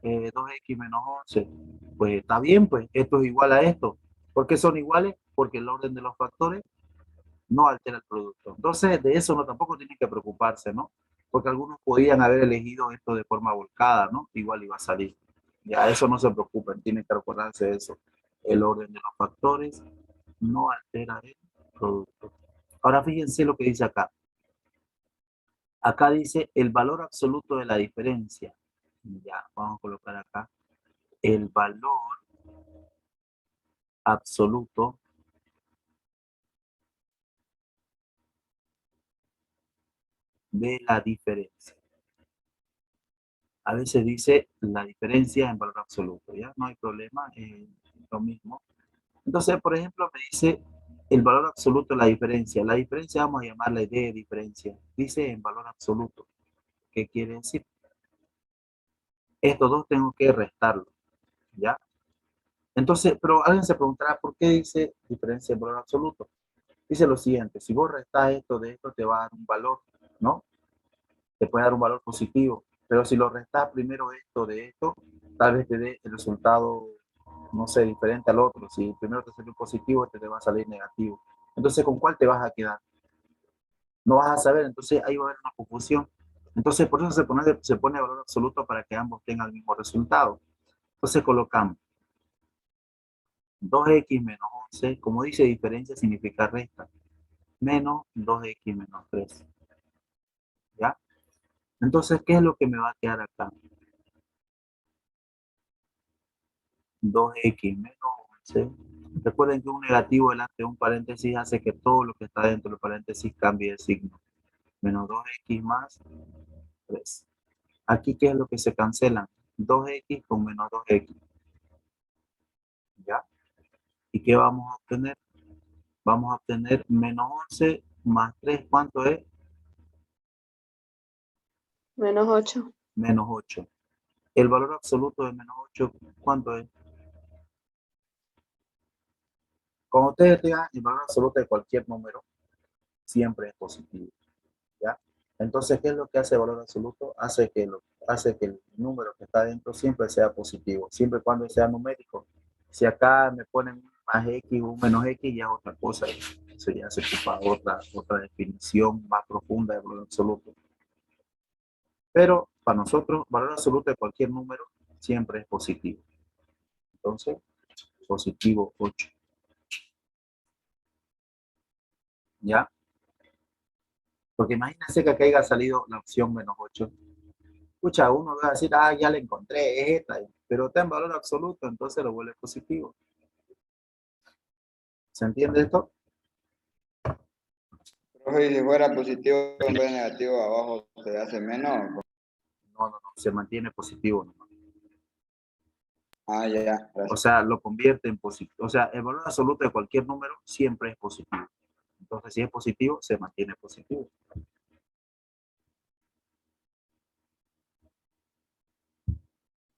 2x menos 11. Pues está bien, pues esto es igual a esto. ¿Por qué son iguales? Porque el orden de los factores no altera el producto. Entonces, de eso no tampoco tienen que preocuparse, ¿no? Porque algunos podían haber elegido esto de forma volcada, ¿no? Igual iba a salir. Ya, eso no se preocupen, tienen que recordarse de eso. El orden de los factores no altera el producto. Ahora fíjense lo que dice acá. Acá dice el valor absoluto de la diferencia. Ya, vamos a colocar acá. El valor absoluto de la diferencia. A veces dice la diferencia en valor absoluto, ¿ya? No hay problema, lo mismo. Entonces, por ejemplo, me dice el valor absoluto de la diferencia. La diferencia vamos a llamarla de diferencia. Dice en valor absoluto. ¿Qué quiere decir? Estos dos tengo que restarlo, ¿ya? Entonces, pero alguien se preguntará, ¿por qué dice diferencia en valor absoluto? Dice lo siguiente, si vos restás esto de esto, te va a dar un valor, ¿no? Te puede dar un valor positivo, pero si lo restás primero esto de esto, tal vez te dé el resultado, no sé, diferente al otro. Si primero te salió positivo, este te va a salir negativo. Entonces, ¿con cuál te vas a quedar? No vas a saber, entonces ahí va a haber una confusión. Entonces por eso se pone valor absoluto para que ambos tengan el mismo resultado. Entonces colocamos 2x menos 11, como dice diferencia significa resta, menos 2x menos 3. ¿Ya? Entonces, ¿qué es lo que me va a quedar acá? 2x menos 11. Recuerden que un negativo delante de un paréntesis hace que todo lo que está dentro del paréntesis cambie de signo. Menos 2x más 3. Aquí, ¿qué es lo que se cancelan? 2x con menos 2x. ¿Ya? ¿Y qué vamos a obtener? Vamos a obtener menos 11 más 3. ¿Cuánto es? Menos 8. Menos 8. El valor absoluto de menos 8, ¿cuánto es? Cuando ustedes tengan el valor absoluto de cualquier número, siempre es positivo. ¿Ya? Entonces, ¿qué es lo que hace el valor absoluto? Hace que el número que está dentro siempre sea positivo, siempre y cuando sea numérico. Si acá me ponen un más x o un menos x, ya es otra cosa. Eso ya se ocupa otra definición más profunda de valor absoluto. Pero para nosotros, valor absoluto de cualquier número siempre es positivo. Entonces, positivo 8. ¿Ya? Porque imagínense que acá haya salido la opción menos 8. Escucha, uno va a decir, ah, ya la encontré, es esta, pero está en valor absoluto, entonces lo vuelve positivo. ¿Se entiende esto? Profe, y si fuera positivo en vez de negativo abajo, ¿se hace menos? No, se mantiene positivo. No. Ah, ya, O gracias. sea, lo convierte en positivo. O sea, el valor absoluto de cualquier número siempre es positivo. Entonces, si es positivo, se mantiene positivo.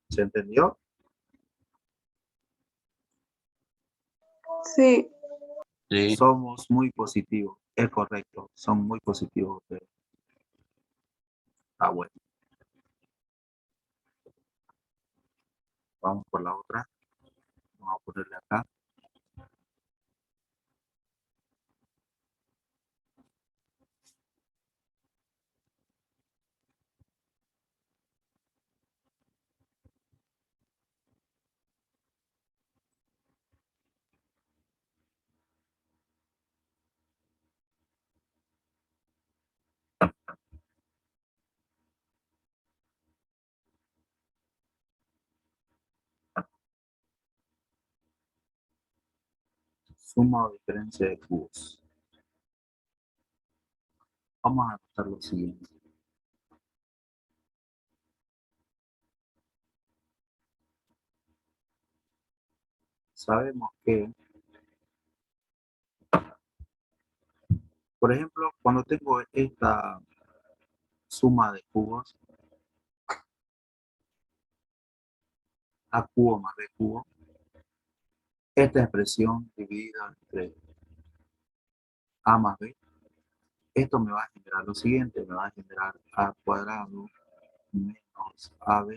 ¿Se entendió? Sí. Sí. Somos muy positivos. Es correcto. Son muy positivos ustedes. Ah, bueno. Vamos por la otra. Vamos a ponerle acá. Suma o diferencia de cubos. Vamos a anotar lo siguiente. Sabemos que, por ejemplo, cuando tengo esta suma de cubos, a cubo más b cubo, esta expresión dividida entre a más b, esto me va a generar lo siguiente, me va a generar a cuadrado menos ab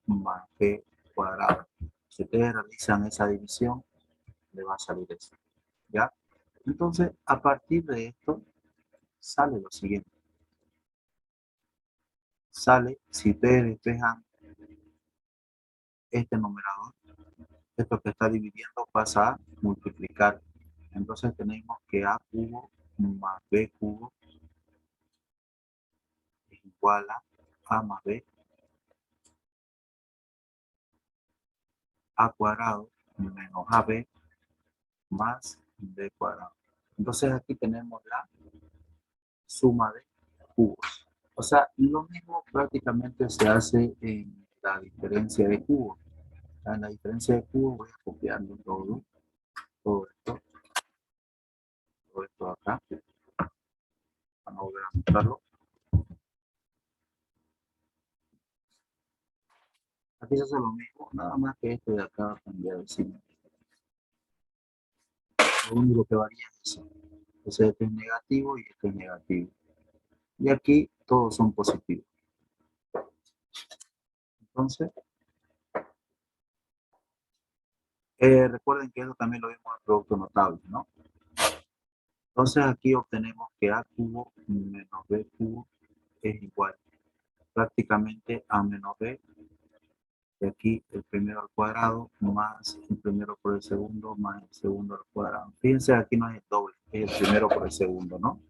más b cuadrado. Si ustedes realizan esa división, le va a salir eso. ¿Ya? Entonces, a partir de esto, sale lo siguiente. Sale, si ustedes despejan este numerador, esto que está dividiendo pasa a multiplicar. Entonces tenemos que a cubo más b cubo es igual a más b a cuadrado menos ab más b cuadrado. Entonces aquí tenemos la suma de cubos. O sea, lo mismo prácticamente se hace en la diferencia de cubos. En la diferencia de cubos voy a copiarlo todo esto acá, para no volver a mostrarlo. Aquí se hace lo mismo, nada más que esto de acá cambiar el signo. Lo único que varía es eso. Entonces este es negativo y este es negativo. Y aquí todos son positivos. Entonces, recuerden que eso también lo vimos en el producto notable, ¿no? Entonces aquí obtenemos que a cubo menos b cubo es igual prácticamente a menos b. Y aquí el primero al cuadrado más el primero por el segundo más el segundo al cuadrado. Fíjense, aquí no es el doble, es el primero por el segundo, ¿no?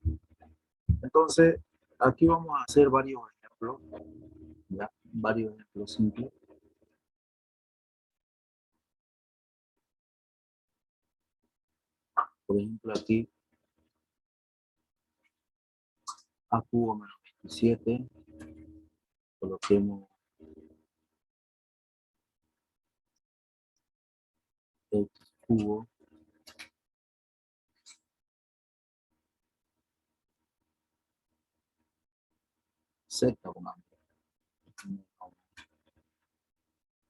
Entonces, aquí vamos a hacer varios ejemplos, ¿ya? Varios ejemplos simples. Por ejemplo, aquí a cubo menos 27, coloquemos x cubo z, pongamos,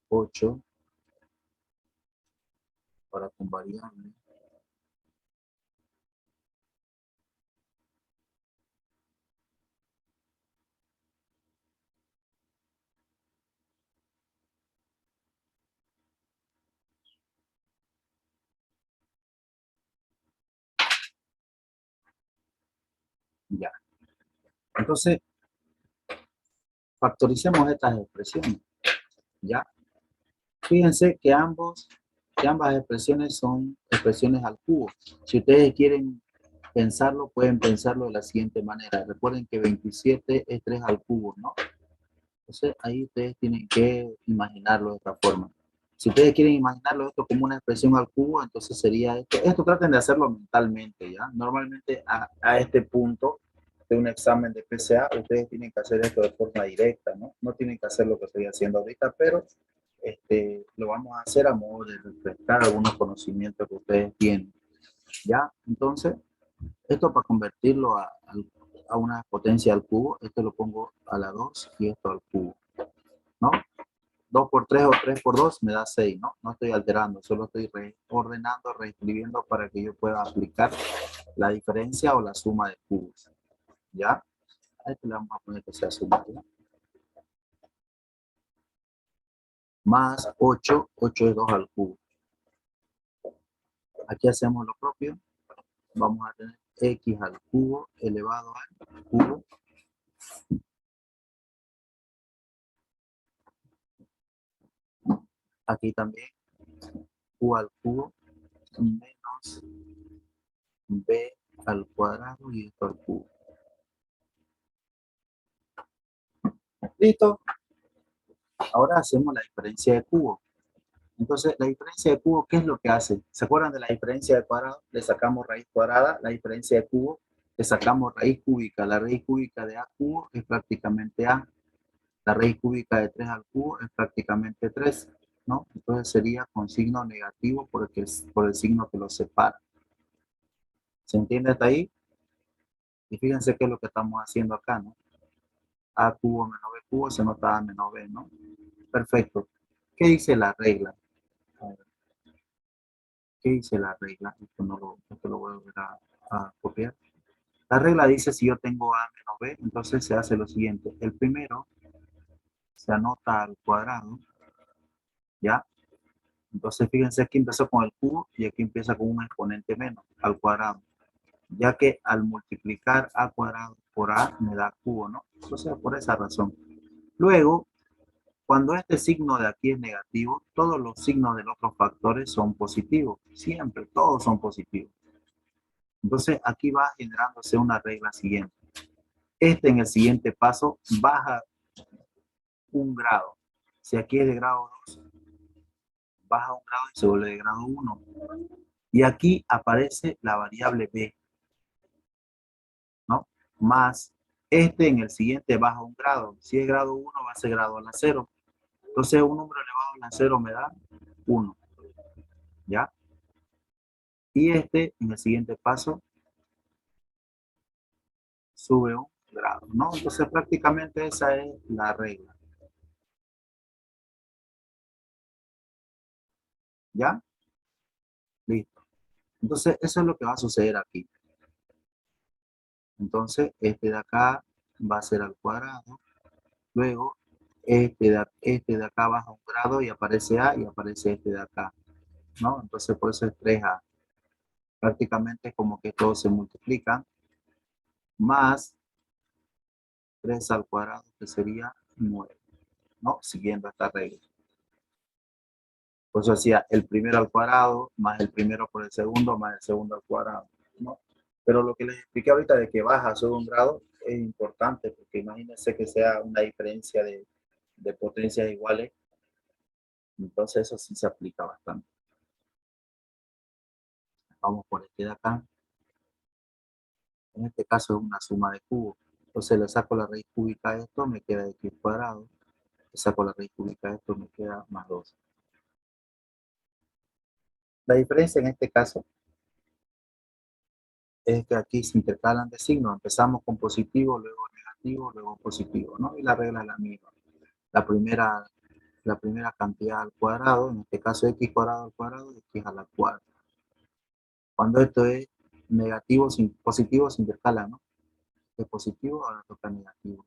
8 para con variable. Ya. Entonces, factoricemos estas expresiones. ¿Ya? Fíjense que ambas expresiones son expresiones al cubo. Si ustedes quieren pensarlo, pueden pensarlo de la siguiente manera. Recuerden que 27 es 3 al cubo, ¿no? Entonces, ahí ustedes tienen que imaginarlo de esta forma. Si ustedes quieren imaginarlo esto como una expresión al cubo, entonces sería esto. Esto traten de hacerlo mentalmente, ¿ya? Normalmente a este punto de un examen de PCA, ustedes tienen que hacer esto de forma directa, ¿no? No tienen que hacer lo que estoy haciendo ahorita, pero lo vamos a hacer a modo de refrescar algunos conocimientos que ustedes tienen, ¿ya? Entonces, esto para convertirlo a una potencia al cubo, esto lo pongo a la 2 y esto al cubo, ¿no? 2 por 3 o 3 por 2 me da 6, ¿no? No estoy alterando, solo estoy ordenando, reescribiendo para que yo pueda aplicar la diferencia o la suma de cubos, ¿ya? A este le vamos a poner que sea suma, ¿ya? Más 8, 8 es 2 al cubo. Aquí hacemos lo propio, vamos a tener x al cubo elevado al cubo. Aquí también q al cubo menos b al cuadrado y esto al cubo. ¿Listo? Ahora hacemos la diferencia de cubo. Entonces, la diferencia de cubo, ¿qué es lo que hace? ¿Se acuerdan de la diferencia de cuadrado? Le sacamos raíz cuadrada, la diferencia de cubo, le sacamos raíz cúbica. La raíz cúbica de a cubo es prácticamente a. La raíz cúbica de 3 al cubo es prácticamente 3, ¿no? Entonces sería con signo negativo por el signo que lo separa. ¿Se entiende hasta ahí? Y fíjense qué es lo que estamos haciendo acá, ¿no? A cubo menos b cubo se nota a menos b, ¿no? Perfecto. ¿Qué dice la regla? A ver, ¿qué dice la regla? Esto lo voy a volver a copiar. La regla dice si yo tengo a menos b, entonces se hace lo siguiente. El primero se anota al cuadrado, ¿ya? Entonces fíjense, aquí empezó con el cubo y aquí empieza con un exponente menos, al cuadrado. Ya que al multiplicar a cuadrado por a me da cubo, ¿no? Entonces por esa razón. Luego, cuando este signo de aquí es negativo, todos los signos de los otros factores son positivos. Siempre, todos son positivos. Entonces aquí va generándose una regla siguiente. Este en el siguiente paso baja un grado. Si aquí es de grado 2, baja un grado y se vuelve de grado 1. Y aquí aparece la variable b, ¿no? Más este en el siguiente baja un grado. Si es grado 1 va a ser grado a la 0. Entonces un número elevado a la 0 me da 1. ¿Ya? Y este en el siguiente paso sube un grado, ¿no? Entonces prácticamente esa es la regla. ¿Ya? Listo. Entonces eso es lo que va a suceder aquí. Entonces este de acá va a ser al cuadrado. Luego este de acá baja un grado y aparece A y aparece este de acá, ¿no? Entonces por eso es 3A. prácticamente como que todo se multiplica, más 3 al cuadrado, que sería 9, ¿no? Siguiendo esta regla. Por eso hacía el primero al cuadrado, más el primero por el segundo, más el segundo al cuadrado, ¿no? Pero lo que les expliqué ahorita de que baja solo un grado es importante, porque imagínense que sea una diferencia de potencias iguales, entonces eso sí se aplica bastante. Vamos por este de acá. En este caso es una suma de cubos. Entonces le saco la raíz cúbica a esto, me queda x cuadrado. Le saco la raíz cúbica a esto, me queda más 2. La diferencia en este caso es que aquí se intercalan de signos. Empezamos con positivo, luego negativo, luego positivo, ¿no? Y la regla es la misma. La primera cantidad al cuadrado, en este caso x cuadrado al cuadrado, x a la cuarta. Cuando esto es negativo, positivo se intercala, ¿no? De positivo ahora toca negativo.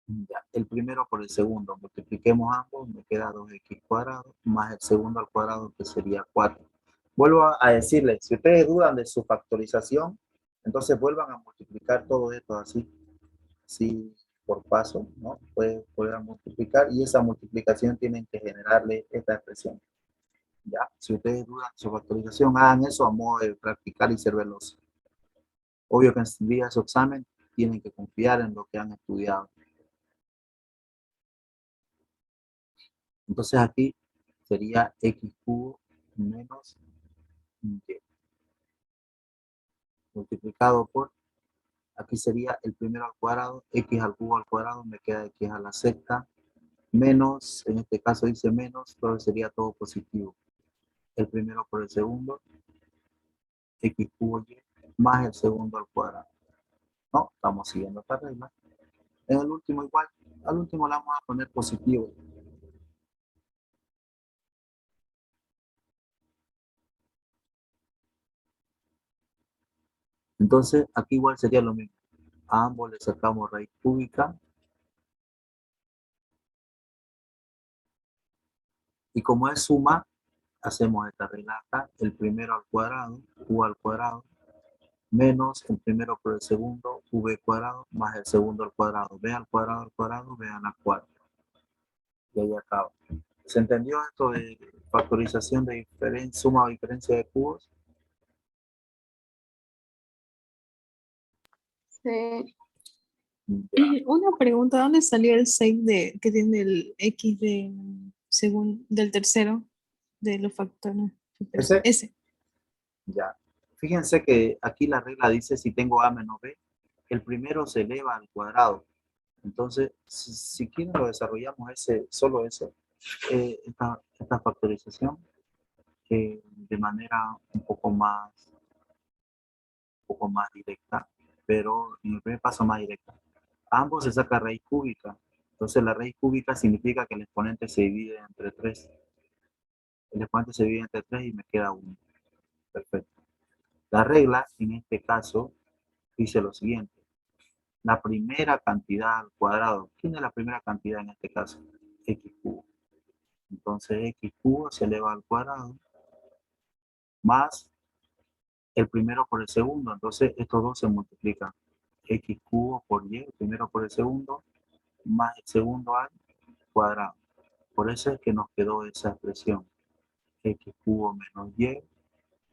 Ya, el primero por el segundo, multipliquemos ambos, me queda 2x cuadrado, más el segundo al cuadrado, que sería 4. Vuelvo a decirles, si ustedes dudan de su factorización, entonces vuelvan a multiplicar todo esto así por paso, ¿no? Pueden multiplicar y esa multiplicación tienen que generarle esta expresión. Ya, si ustedes dudan de su factorización, hagan eso a modo de practicar y ser veloz. Obvio que en el día de su examen tienen que confiar en lo que han estudiado. Entonces aquí sería x cubo menos y multiplicado por, aquí sería el primero al cuadrado, x al cubo al cuadrado, me queda x a la sexta, menos, en este caso dice menos, pero sería todo positivo. El primero por el segundo, x cubo y, más el segundo al cuadrado. No, estamos siguiendo esta regla. En el último igual, al último le vamos a poner positivo. Entonces, aquí igual sería lo mismo. A ambos le sacamos raíz cúbica. Y como es suma, hacemos esta regla acá. El primero al cuadrado, u al cuadrado, menos el primero por el segundo, v cuadrado, más el segundo al cuadrado. B al cuadrado, b a la cuarta. Y ahí acaba. ¿Se entendió esto de factorización de suma o diferencia de cubos? Sí. Ya. Una pregunta, ¿dónde salió el 6 que tiene el x del tercero de los factores? ¿Ese? Ese. Ya. Fíjense que aquí la regla dice si tengo a menos b, el primero se eleva al cuadrado. Entonces, si quieren lo desarrollamos solo eso, esta factorización de manera un poco más directa, pero en el primer paso más directa. A ambos se saca raíz cúbica. Entonces la raíz cúbica significa que el exponente se divide entre 3. El exponente se divide entre 3 y me queda 1. Perfecto. La regla en este caso dice lo siguiente. La primera cantidad al cuadrado. ¿Quién es la primera cantidad en este caso? X cubo. Entonces x cubo se eleva al cuadrado más el primero por el segundo. Entonces estos dos se multiplican. X cubo por y, el primero por el segundo, más el segundo al cuadrado. Por eso es que nos quedó esa expresión. X cubo menos y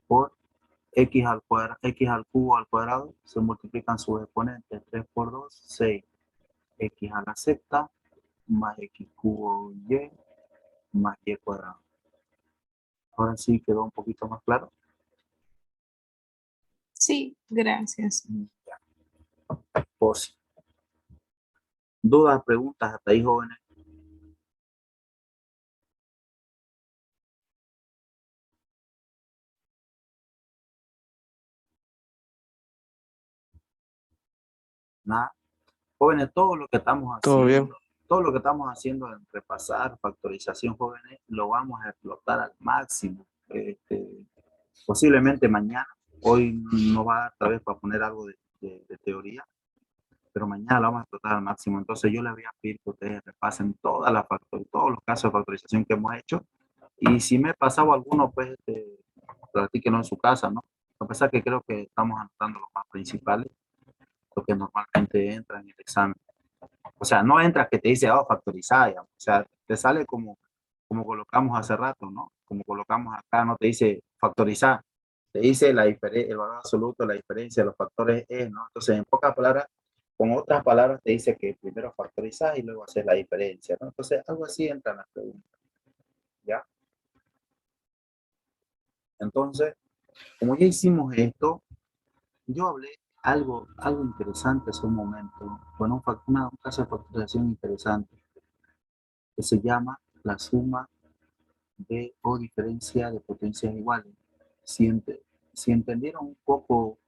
por x al cubo al cuadrado, se multiplican sus exponentes. 3 por 2, 6. X a la sexta más x cubo y más y cuadrado. Ahora sí quedó un poquito más claro. Sí, gracias. Ya. Pues, dudas, preguntas hasta ahí, jóvenes. Nada. Jóvenes, todo lo que estamos Todo bien. haciendo, todo lo que estamos haciendo en repasar, factorización, jóvenes, lo vamos a explotar al máximo. Posiblemente mañana, hoy no va a dar tal vez para poner algo de teoría, pero mañana lo vamos a explotar al máximo. Entonces yo les voy a pedir que ustedes repasen todos los casos de factorización que hemos hecho. Y si me he pasado alguno, pues practíquenlo en su casa, ¿no? A pesar que creo que estamos anotando los más principales, lo que normalmente entra en el examen. O sea, no entra que te dice, oh, factorizar, o sea, te sale como colocamos hace rato, ¿no? Como colocamos acá, no te dice factorizar, te dice el valor absoluto, la diferencia de los factores es, ¿no? Entonces, en pocas palabras, con otras palabras, te dice que primero factorizar y luego hacer la diferencia, ¿no? Entonces, algo así entra en las preguntas, ¿ya? Entonces, como ya hicimos esto, yo hablé algo interesante hace un momento, con un caso de factorización interesante, que se llama la suma de o diferencia de potencias iguales. Si entendieron un poco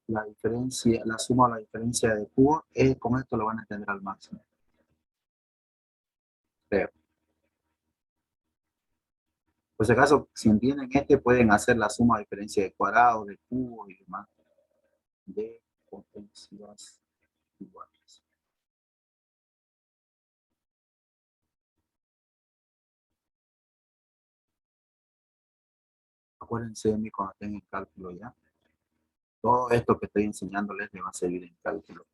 la diferencia, la suma o la diferencia de Q, con esto lo van a entender al máximo. Creo. Por si acaso, si entienden pueden hacer la suma o diferencia de cuadrados, de cubos y demás, de potencias iguales. Acuérdense de mí cuando estén en cálculo ya. Todo esto que estoy enseñándoles les va a servir en cálculo.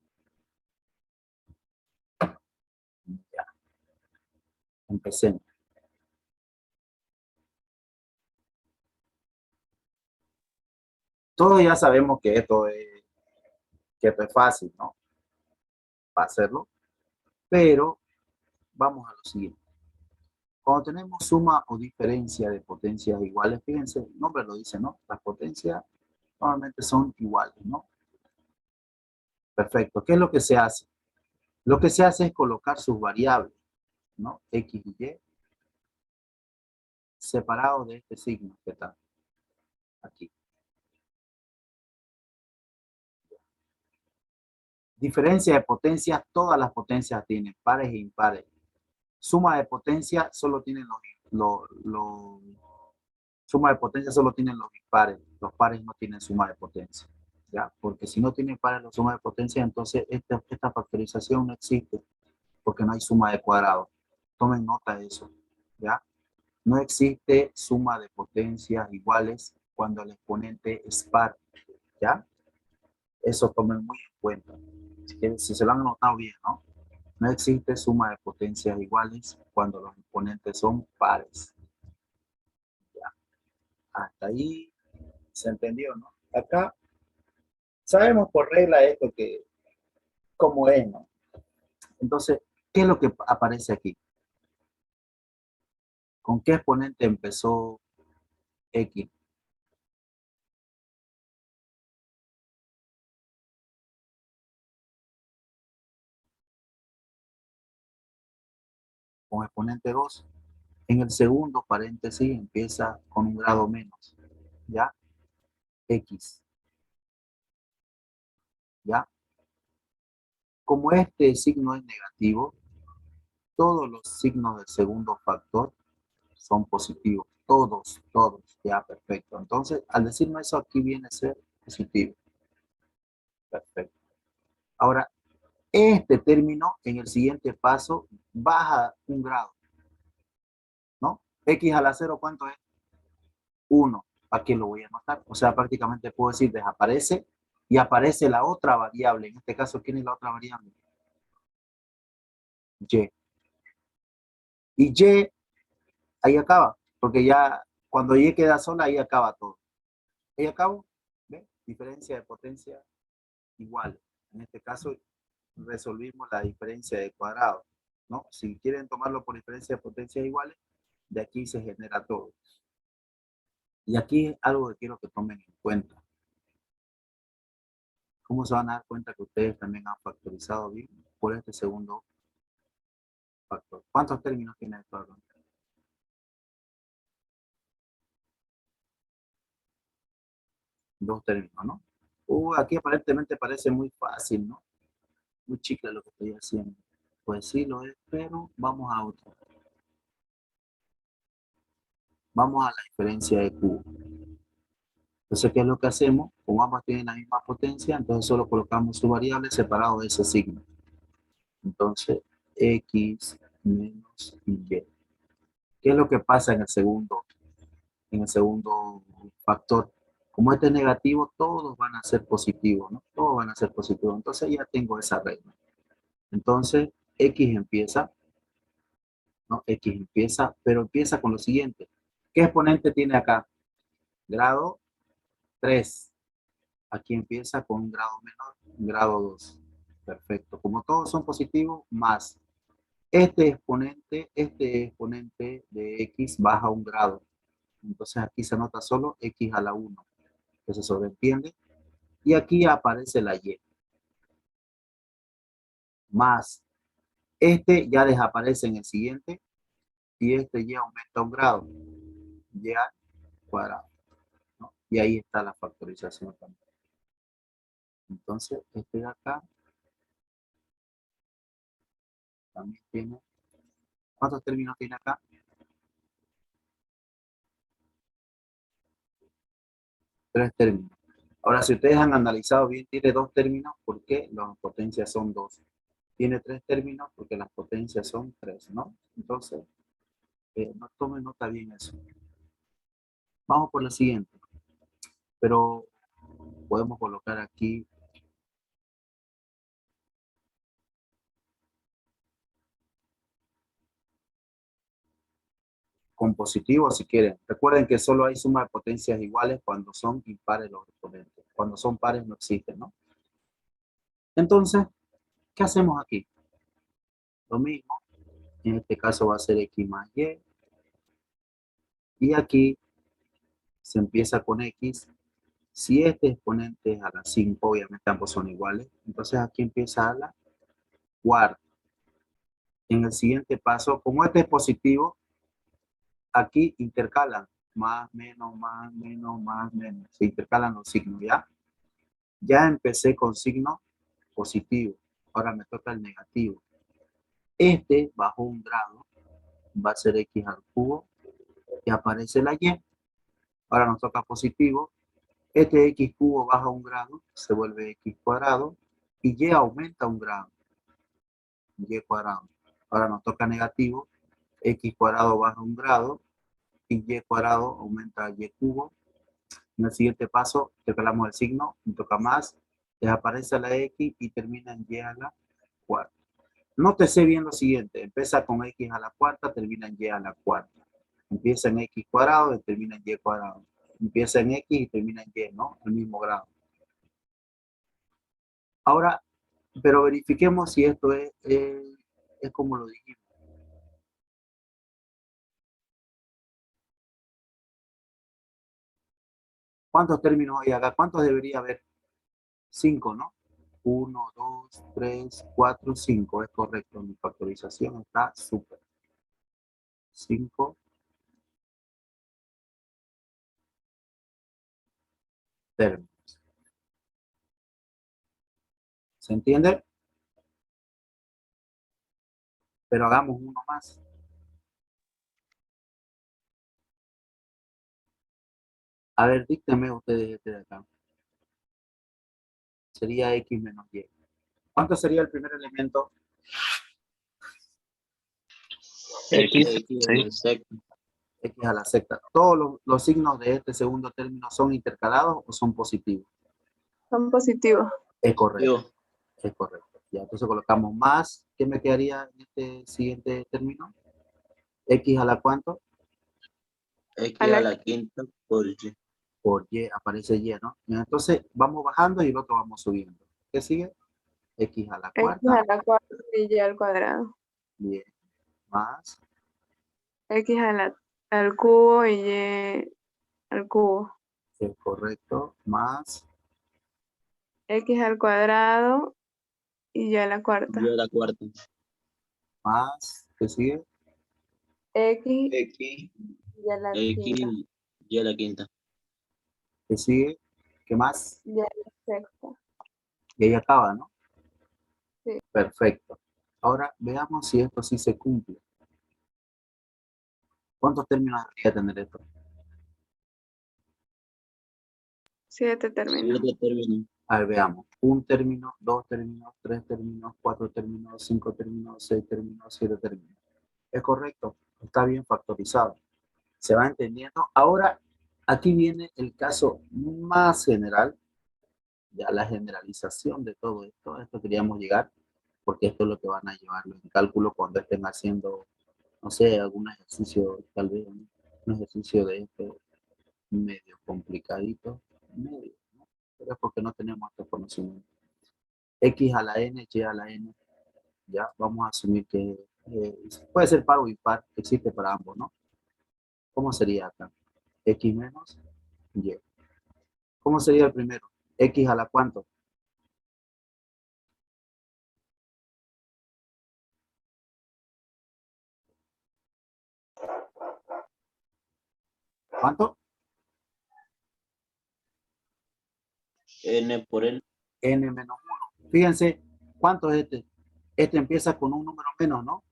Ya. Empecemos. Todos ya sabemos que esto es fácil, ¿no? Para hacerlo. Pero vamos a lo siguiente. Cuando tenemos suma o diferencia de potencias iguales, fíjense, el nombre lo dice, ¿no? Las potencias normalmente son iguales, ¿no? Perfecto. ¿Qué es lo que se hace? Lo que se hace es colocar sus variables, ¿no? X y Y, separados de este signo que está aquí. Diferencia de potencias, todas las potencias tienen, pares e impares. Suma de potencia solo tienen suma de potencia solo tienen los impares. Los pares no tienen suma de potencia. ¿Ya? Porque si no tienen pares la suma de potencia, entonces esta factorización no existe, porque no hay suma de cuadrados. Tomen nota de eso. ¿Ya? No existe suma de potencias iguales cuando el exponente es par. ¿Ya? Eso tomen muy en cuenta. Si se lo han anotado bien, ¿no? No existe suma de potencias iguales cuando los exponentes son pares. ¿Ya? Hasta ahí se entendió, ¿no? Acá sabemos por regla esto que cómo es, ¿no? Entonces, ¿qué es lo que aparece aquí? ¿Con qué exponente empezó X? Con exponente 2. En el segundo paréntesis empieza con un grado menos, ¿ya? X, ¿ya? Como este signo es negativo, todos los signos del segundo factor son positivos. Todos, ya, perfecto. Entonces, al decirme eso, aquí viene a ser positivo. Perfecto. Ahora, este término en el siguiente paso baja un grado, ¿no? X a la 0, ¿cuánto es? 1. Aquí lo voy a anotar. O sea, prácticamente puedo decir desaparece y aparece la otra variable. En este caso, ¿quién es la otra variable? Y. Y Y, ahí acaba. Porque ya cuando Y queda sola, ahí acaba todo. Ahí acabo. ¿Ve? Diferencia de potencia igual. En este caso, resolvimos la diferencia de cuadrado, ¿no? Si quieren tomarlo por diferencia de potencias iguales, de aquí se genera todo. Y aquí es algo que quiero que tomen en cuenta. ¿Cómo se van a dar cuenta que ustedes también han factorizado bien por este segundo factor? ¿Cuántos términos tiene esto? Dos términos, ¿no? Aquí aparentemente parece muy fácil, ¿no? Muy chicle lo que estoy haciendo. Pues sí lo es, pero vamos a otro. Vamos a la diferencia de Q. Entonces, ¿qué es lo que hacemos? Como ambas tienen la misma potencia, entonces solo colocamos su variable separado de ese signo. Entonces, X menos Y. ¿Qué es lo que pasa en el segundo en el segundo factor. Como este es negativo, todos van a ser positivos, ¿no? Todos van a ser positivos. Entonces ya tengo esa regla. Entonces, X empieza, ¿no? X empieza, pero empieza con lo siguiente. ¿Qué exponente tiene acá? Grado 3. Aquí empieza con un grado menor, grado 2. Perfecto. Como todos son positivos, más este exponente de X baja un grado. Entonces aquí se anota solo X a la 1, que se sobreentiende. Y aquí aparece la Y. Más este ya desaparece en el siguiente y este Y aumenta un grado. Y al cuadrado, ¿no? Y ahí está la factorización también. Entonces, este de acá también tiene. ¿Cuántos términos tiene acá? 3 términos. Ahora, si ustedes han analizado bien, tiene 2 términos porque las potencias son 2. Tiene 3 términos porque las potencias son 3, ¿no? Entonces, no tomen nota bien eso. Vamos por la siguiente. Pero podemos colocar aquí con positivo si quieren. Recuerden que solo hay suma de potencias iguales cuando son impares los exponentes. Cuando son pares no existen, ¿no? Entonces, ¿qué hacemos aquí? Lo mismo. En este caso va a ser X más Y. Y aquí se empieza con X. Si este exponente es a la 5, obviamente ambos son iguales. Entonces aquí empieza a la cuarta. En el siguiente paso, como este es positivo, aquí intercalan. Más, menos, más, menos, más, menos. Se intercalan los signos, ¿ya? Ya empecé con signo positivo. Ahora me toca el negativo. Este bajo un grado va a ser X al cubo y aparece la Y. Ahora nos toca positivo. Este X cubo baja un grado, se vuelve X cuadrado y Y aumenta un grado. Y cuadrado. Ahora nos toca negativo. X cuadrado baja un grado y Y cuadrado aumenta a Y cubo. En el siguiente paso, intercalamos el signo, me toca más, desaparece la X y termina en Y a la cuarta. Nótese bien lo siguiente, empieza con X a la cuarta, termina en Y a la cuarta. Empieza en X cuadrado y termina en Y cuadrado. Empieza en X y termina en Y, ¿no? El mismo grado. Ahora, pero verifiquemos si esto es como lo dijimos. ¿Cuántos términos hay acá? ¿Cuántos debería haber? 5, ¿no? 1, 2, 3, 4, 5. Es correcto. Mi factorización está súper. 5 términos. ¿Se entiende? Pero hagamos uno más. A ver, díctenme ustedes este de acá. Sería X menos Y. ¿Cuánto sería el primer elemento? X, Sí. sexta. X a la sexta. ¿Todos los signos de este segundo término son intercalados o son positivos? Son positivos. Es correcto. Digo, Es correcto. Ya, entonces colocamos más. ¿Qué me quedaría en este siguiente término? X a la ¿cuánto? X A la a la quinta por Y. Por Y, aparece Y, ¿no? Entonces vamos bajando y el otro vamos subiendo. ¿Qué sigue? X a la X cuarta. a la cuarta y Y al cuadrado. Bien. Más. X al cubo y Y al cubo. Es correcto. Más. X al cuadrado y Y a la cuarta. Y a la cuarta. Más. ¿Qué sigue? X X, y a la quinta. X, Y a la quinta. ¿Qué sigue? ¿Qué más? Y a la sexta. Y ahí acaba, ¿no? Sí. Perfecto. Ahora veamos si esto sí se cumple. ¿Cuántos términos debería tener esto? 7 términos. 7 términos. A ver, veamos. 1 término, 2 términos, 3 términos, 4 términos, 5 términos, 6 términos, 7 términos. ¿Es correcto? Está bien factorizado. ¿Se va entendiendo? Ahora, aquí viene el caso más general, ya la generalización de todo esto. A esto queríamos llegar, porque esto es lo que van a llevarlo en cálculo cuando estén haciendo, no sé, algún ejercicio, tal vez un ejercicio de esto medio complicadito, medio, ¿no? Pero es porque no tenemos estos conocimientos. X a la n, y a la n, ya vamos a asumir que puede ser par o impar, existe para ambos, ¿no? ¿Cómo sería acá? X menos y. ¿Cómo sería el primero? X a la cuánto? ¿Cuánto? N por L. N menos 1. Fíjense, ¿cuánto es este? Este empieza con un número menos, ¿no?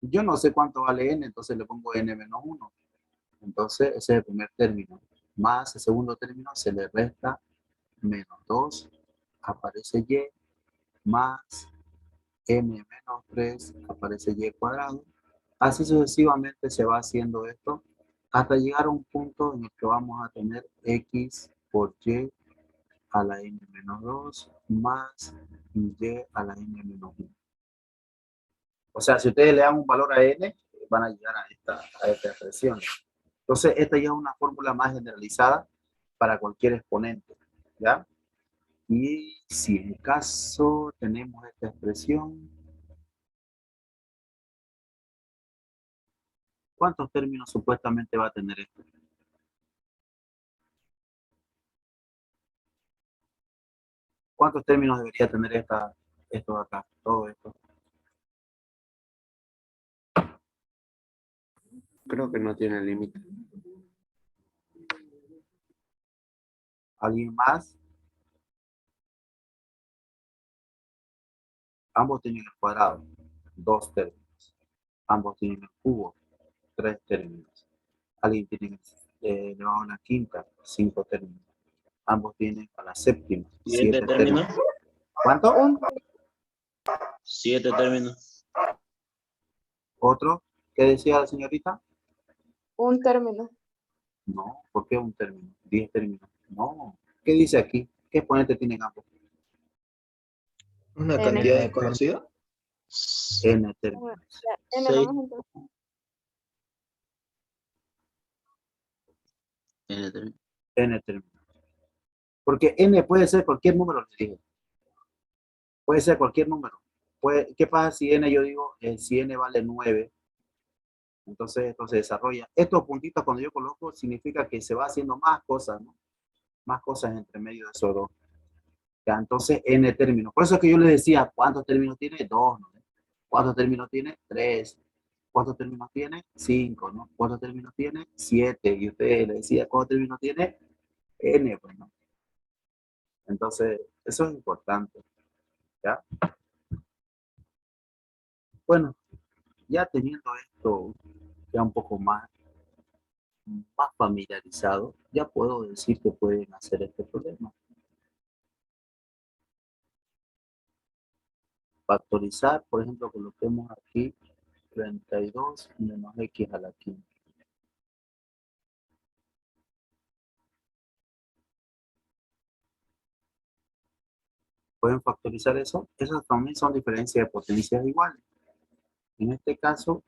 Yo no sé cuánto vale n, entonces le pongo n menos 1. Entonces, ese es el primer término. Más el segundo término se le resta menos 2, aparece y, más n menos 3, aparece y cuadrado. Así sucesivamente se va haciendo esto hasta llegar a un punto en el que vamos a tener x por y a la n menos 2 más y a la n menos 1. O sea, si ustedes le dan un valor a n, van a llegar a esta expresión. Entonces, esta ya es una fórmula más generalizada para cualquier exponente, ¿ya? Y si en caso tenemos esta expresión, ¿cuántos términos supuestamente va a tener esto? ¿Cuántos términos debería tener esto de acá? Todo esto. Creo que no tiene límite. ¿Alguien más? Ambos tienen el cuadrado, 2 términos. Ambos tienen el cubo, 3 términos. Alguien tiene elevado a la quinta, 5 términos. Ambos tienen a la séptima, 7 7 términos. términos. ¿Cuánto? 7 términos. ¿Otro? ¿Qué decía la señorita? Un término. No, ¿por qué un término? 10 términos. No. ¿Qué dice aquí? ¿Qué exponente tienen ambos? Una N. cantidad desconocida. N términos. N 6 nomás entonces. N términos. N términos. Porque N puede ser cualquier número, les dije. Puede ser cualquier número. ¿Qué pasa si N, yo digo, si N vale 9? Entonces esto se desarrolla. Estos puntitos cuando yo coloco significa que se va haciendo más cosas, ¿no? Más cosas entre medio de esos dos. Ya, entonces N términos. Por eso es que yo les decía, ¿cuántos términos tiene? 2, ¿no? ¿Cuántos términos tiene? 3. ¿Cuántos términos tiene? 5, ¿no? ¿Cuántos términos tiene? 7. Y usted le decía, ¿cuántos términos tiene? N, pues, ¿no? Entonces, eso es importante, ¿ya? Bueno, ya teniendo esto ya un poco más familiarizado, ya puedo decir que pueden hacer este problema. Factorizar, por ejemplo, coloquemos aquí 32 menos x a la quinta. ¿Pueden factorizar eso? Esas también son diferencias de potencias iguales. En este caso,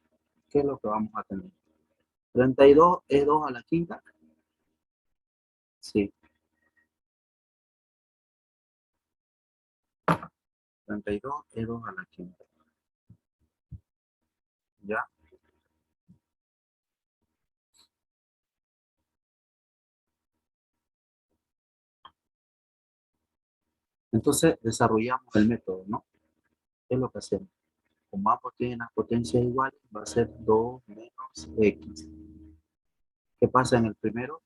¿qué es lo que vamos a tener? 32 es 2 a la quinta. Sí. 32 es 2 a la quinta. ¿Ya? Entonces, desarrollamos el método, ¿no? ¿Qué es lo que hacemos? Como ambos tienen las potencias iguales, va a ser 2 menos x. ¿Qué pasa en el primero?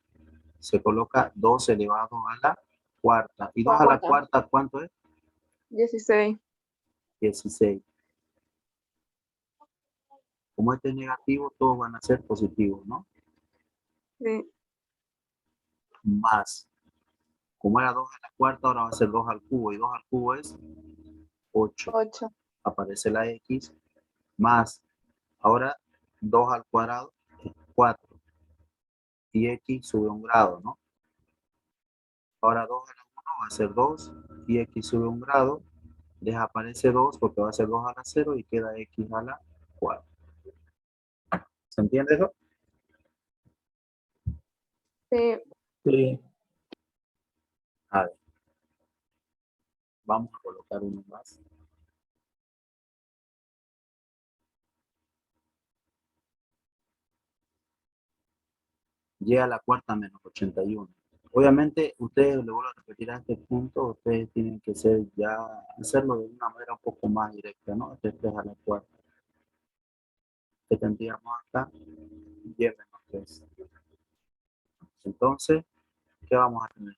Se coloca 2 elevado a la cuarta. ¿Y 2 a la cuarta cuánto es? 16. 16. Como este es negativo, todos van a ser positivos, ¿no? Sí. Más. Como era 2 a la cuarta, ahora va a ser 2 al cubo. Y 2 al cubo es 8. 8. Aparece la x. Más. Ahora 2 al cuadrado es 4. y X sube un grado, ¿no? Ahora 2 a la 1 va a ser 2 y X sube un grado, desaparece 2 porque va a ser 2 a la 0 y queda X a la 4. ¿Se entiende eso? Sí, Sí. A ver, vamos a colocar uno más. Y a la cuarta menos 81. Obviamente, ustedes, le vuelvo a repetir a este punto, ustedes tienen que ser ya, hacerlo de una manera un poco más directa, ¿no? Este 3 a la cuarta. Que tendríamos acá, y menos 3. Entonces, ¿qué vamos a tener?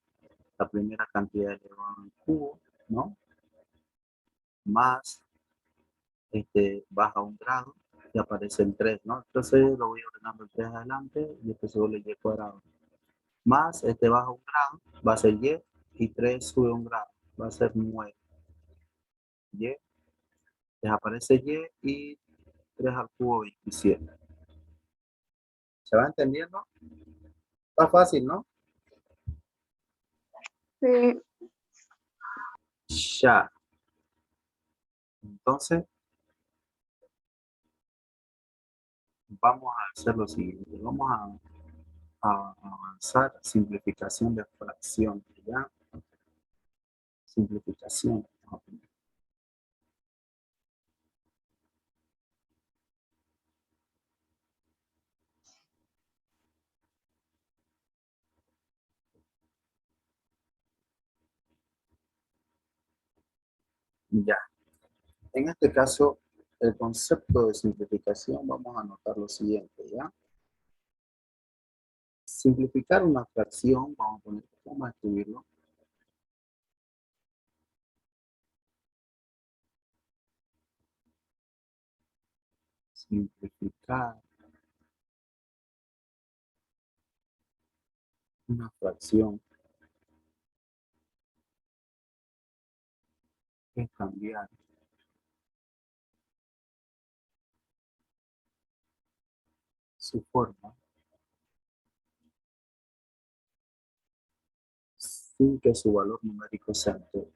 La primera cantidad elevada al cubo, ¿no? Más, baja un grado y aparece el 3, ¿no? Entonces lo voy ordenando el 3 adelante y este sube el y cuadrado. Más, baja un grado, va a ser y 3 sube un grado, va a ser 9. Y, desaparece y 3 al cubo 27. ¿Se va entendiendo? Está fácil, ¿no? sí, Ya. Entonces, vamos a hacer lo siguiente. Vamos a avanzar simplificación de fracciones, ¿ya? Simplificación. Ya. En este caso, el concepto de simplificación, vamos a anotar lo siguiente, ¿ya? Simplificar una fracción, vamos a poner, vamos a escribirlo. Simplificar una fracción es cambiar su forma sin que su valor numérico se altere.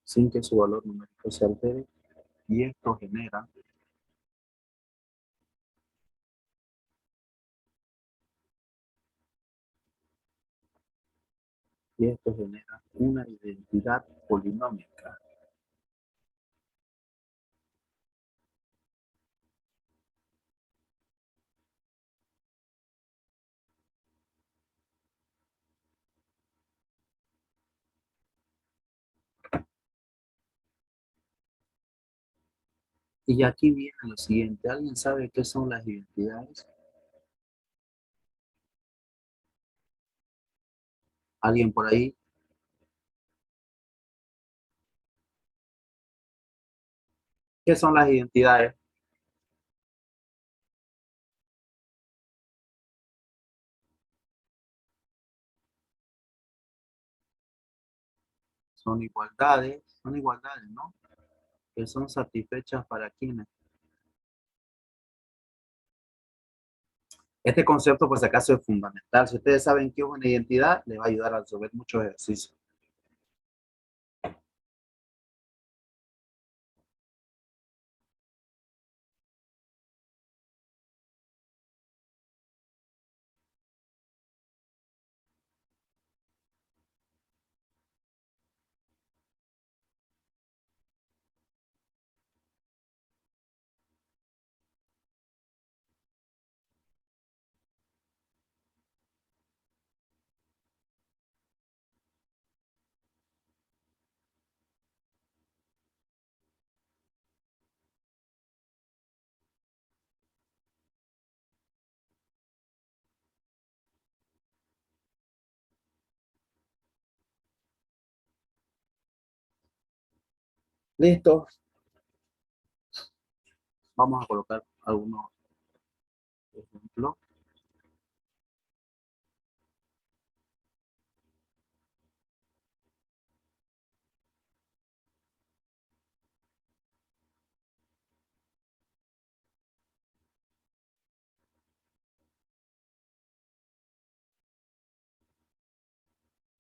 Sin que su valor numérico se altere, y esto genera una identidad polinómica. Y aquí viene lo siguiente, ¿alguien sabe qué son las identidades? ¿Alguien por ahí? ¿Qué son las identidades? Son igualdades, ¿no? Que son satisfechas para quienes. Este concepto, por si acaso, es fundamental. Si ustedes saben qué es una identidad, les va a ayudar a resolver muchos ejercicios. ¿Listo? Vamos a colocar algunos ejemplos.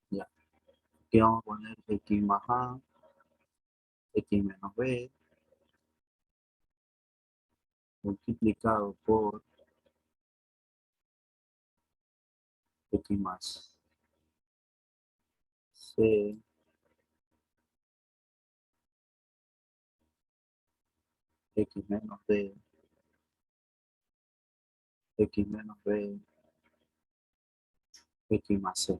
Ya. Aquí vamos a poner x más a, x menos b, multiplicado por x más c, x menos d, x menos b, x más c.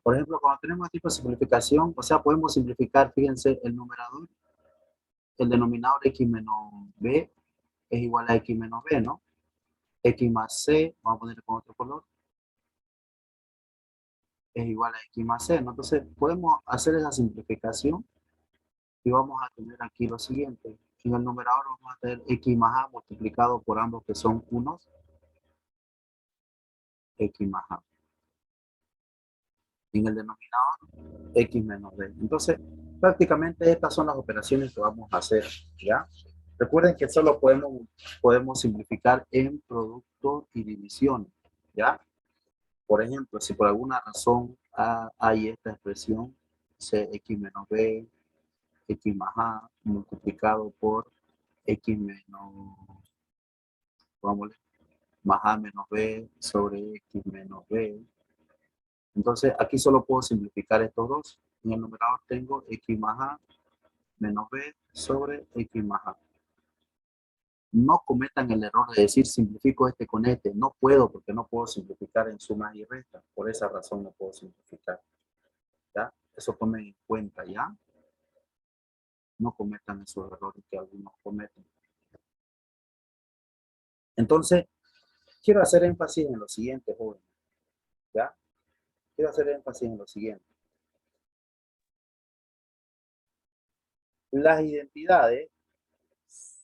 Por ejemplo, cuando tenemos tipo de simplificación, o sea, podemos simplificar, fíjense, el numerador, el denominador x menos b es igual a x menos b, ¿no? X más c, vamos a poner con otro color, es igual a x más c, ¿no? Entonces, podemos hacer esa simplificación y vamos a tener aquí lo siguiente. En el numerador vamos a tener x más a multiplicado por ambos que son unos, x más a. En el denominador, x menos b. Entonces, prácticamente estas son las operaciones que vamos a hacer, ¿ya? Recuerden que solo podemos simplificar en producto y división, ¿ya? Por ejemplo, si por alguna razón hay esta expresión, x menos b, x más a, multiplicado por x menos, vamos, más a menos b sobre x menos b. Entonces, aquí solo puedo simplificar estos dos. En el numerador tengo x más a menos b sobre x más a. No cometan el error de decir simplifico este con este. No puedo porque no puedo simplificar en sumas y restas. Por esa razón no puedo simplificar. ¿Ya? Eso tomen en cuenta, ¿ya? No cometan esos errores que algunos cometen. Entonces, quiero hacer énfasis en lo siguiente, jóvenes. ¿Ya? Quiero hacer énfasis en lo siguiente. Las identidades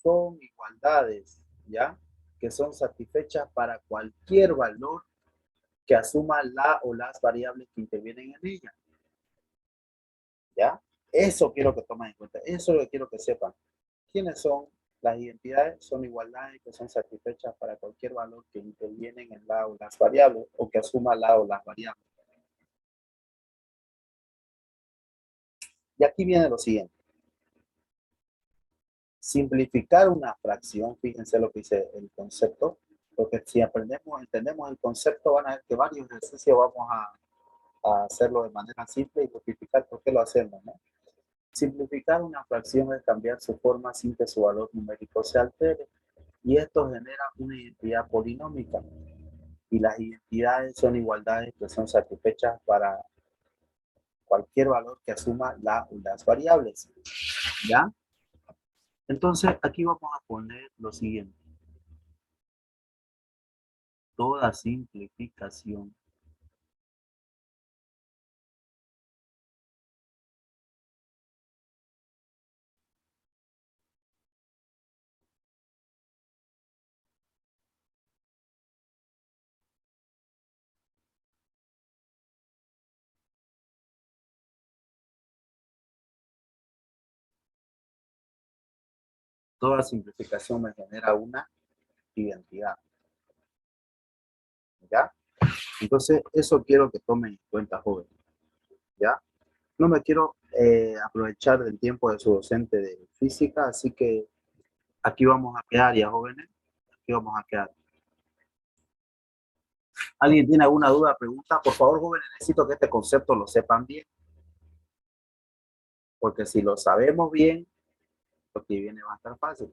son igualdades, ¿ya? Que son satisfechas para cualquier valor que asuma la o las variables que intervienen en ella. ¿Ya? Eso quiero que tomen en cuenta. Eso es lo que quiero que sepan. ¿Quiénes son las identidades? Son igualdades que son satisfechas para cualquier valor que intervienen en la o las variables o que asuma la o las variables. Y aquí viene lo siguiente. Simplificar una fracción, fíjense lo que dice el concepto, porque si entendemos el concepto, van a ver que varios ejercicios vamos a hacerlo de manera simple y justificar por qué lo hacemos, ¿no? Simplificar una fracción es cambiar su forma sin que su valor numérico se altere, y esto genera una identidad polinómica, y las identidades son igualdades que son satisfechas para cualquier valor que asuma las variables, ¿ya? Entonces, aquí vamos a poner lo siguiente. Toda simplificación me genera una identidad, ¿ya? Entonces, eso quiero que tomen en cuenta, jóvenes, ¿ya? No me quiero aprovechar del tiempo de su docente de física, así que aquí vamos a quedar ya, jóvenes. Aquí vamos a quedar. ¿Alguien tiene alguna duda, pregunta? Por favor, jóvenes, necesito que este concepto lo sepan bien. Porque si lo sabemos bien, lo que viene va a estar fácil.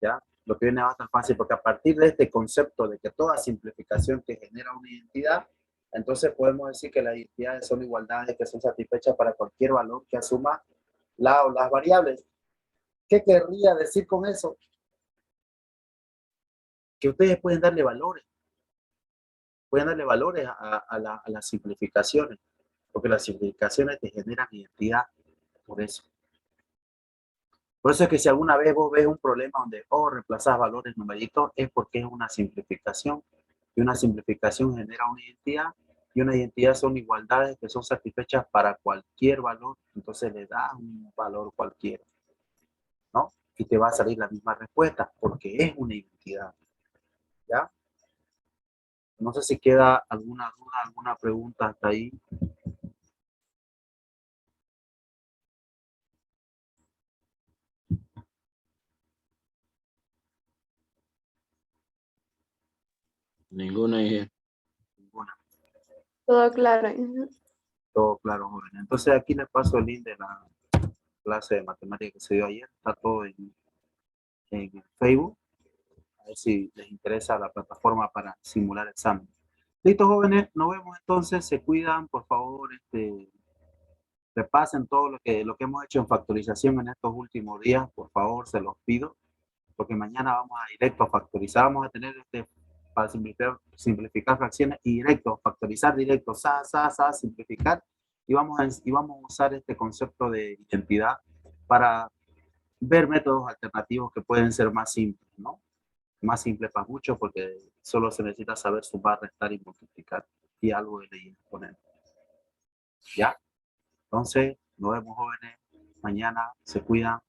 ¿Ya? Lo que viene va a estar fácil, porque a partir de este concepto de que toda simplificación te genera una identidad, entonces podemos decir que las identidades son igualdades que son satisfechas para cualquier valor que asuma la o las variables. ¿Qué querría decir con eso? Que ustedes pueden darle valores. Pueden darle valores a las simplificaciones, porque las simplificaciones te generan identidad por eso. Por eso es que si alguna vez vos ves un problema donde reemplazás valores numeritos, es porque es una simplificación. Y una simplificación genera una identidad. Y una identidad son igualdades que son satisfechas para cualquier valor. Entonces le das un valor cualquiera, ¿no? Y te va a salir la misma respuesta porque es una identidad. ¿Ya? No sé si queda alguna duda, alguna pregunta hasta ahí. Ninguna dije. Ninguna. Todo claro. Todo claro, jóvenes. Entonces aquí les paso el link de la clase de matemáticas que se dio ayer. Está todo en Facebook. A ver si les interesa la plataforma para simular examen. Listo, jóvenes. Nos vemos entonces. Se cuidan, por favor. Repasen todo lo que hemos hecho en factorización en estos últimos días. Por favor, se los pido. Porque mañana vamos a directo a factorizar. Vamos a tener para simplificar fracciones y directo, factorizar directo, simplificar. Y vamos a usar este concepto de identidad para ver métodos alternativos que pueden ser más simples, ¿no? Más simples para muchos porque solo se necesita saber sumar, restar y multiplicar y algo de ley exponer. ¿Ya? Entonces, nos vemos, jóvenes. Mañana se cuidan.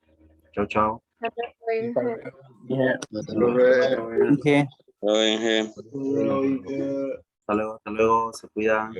Chao, chao. Hasta luego. Lo dije. Hasta luego, se cuidan.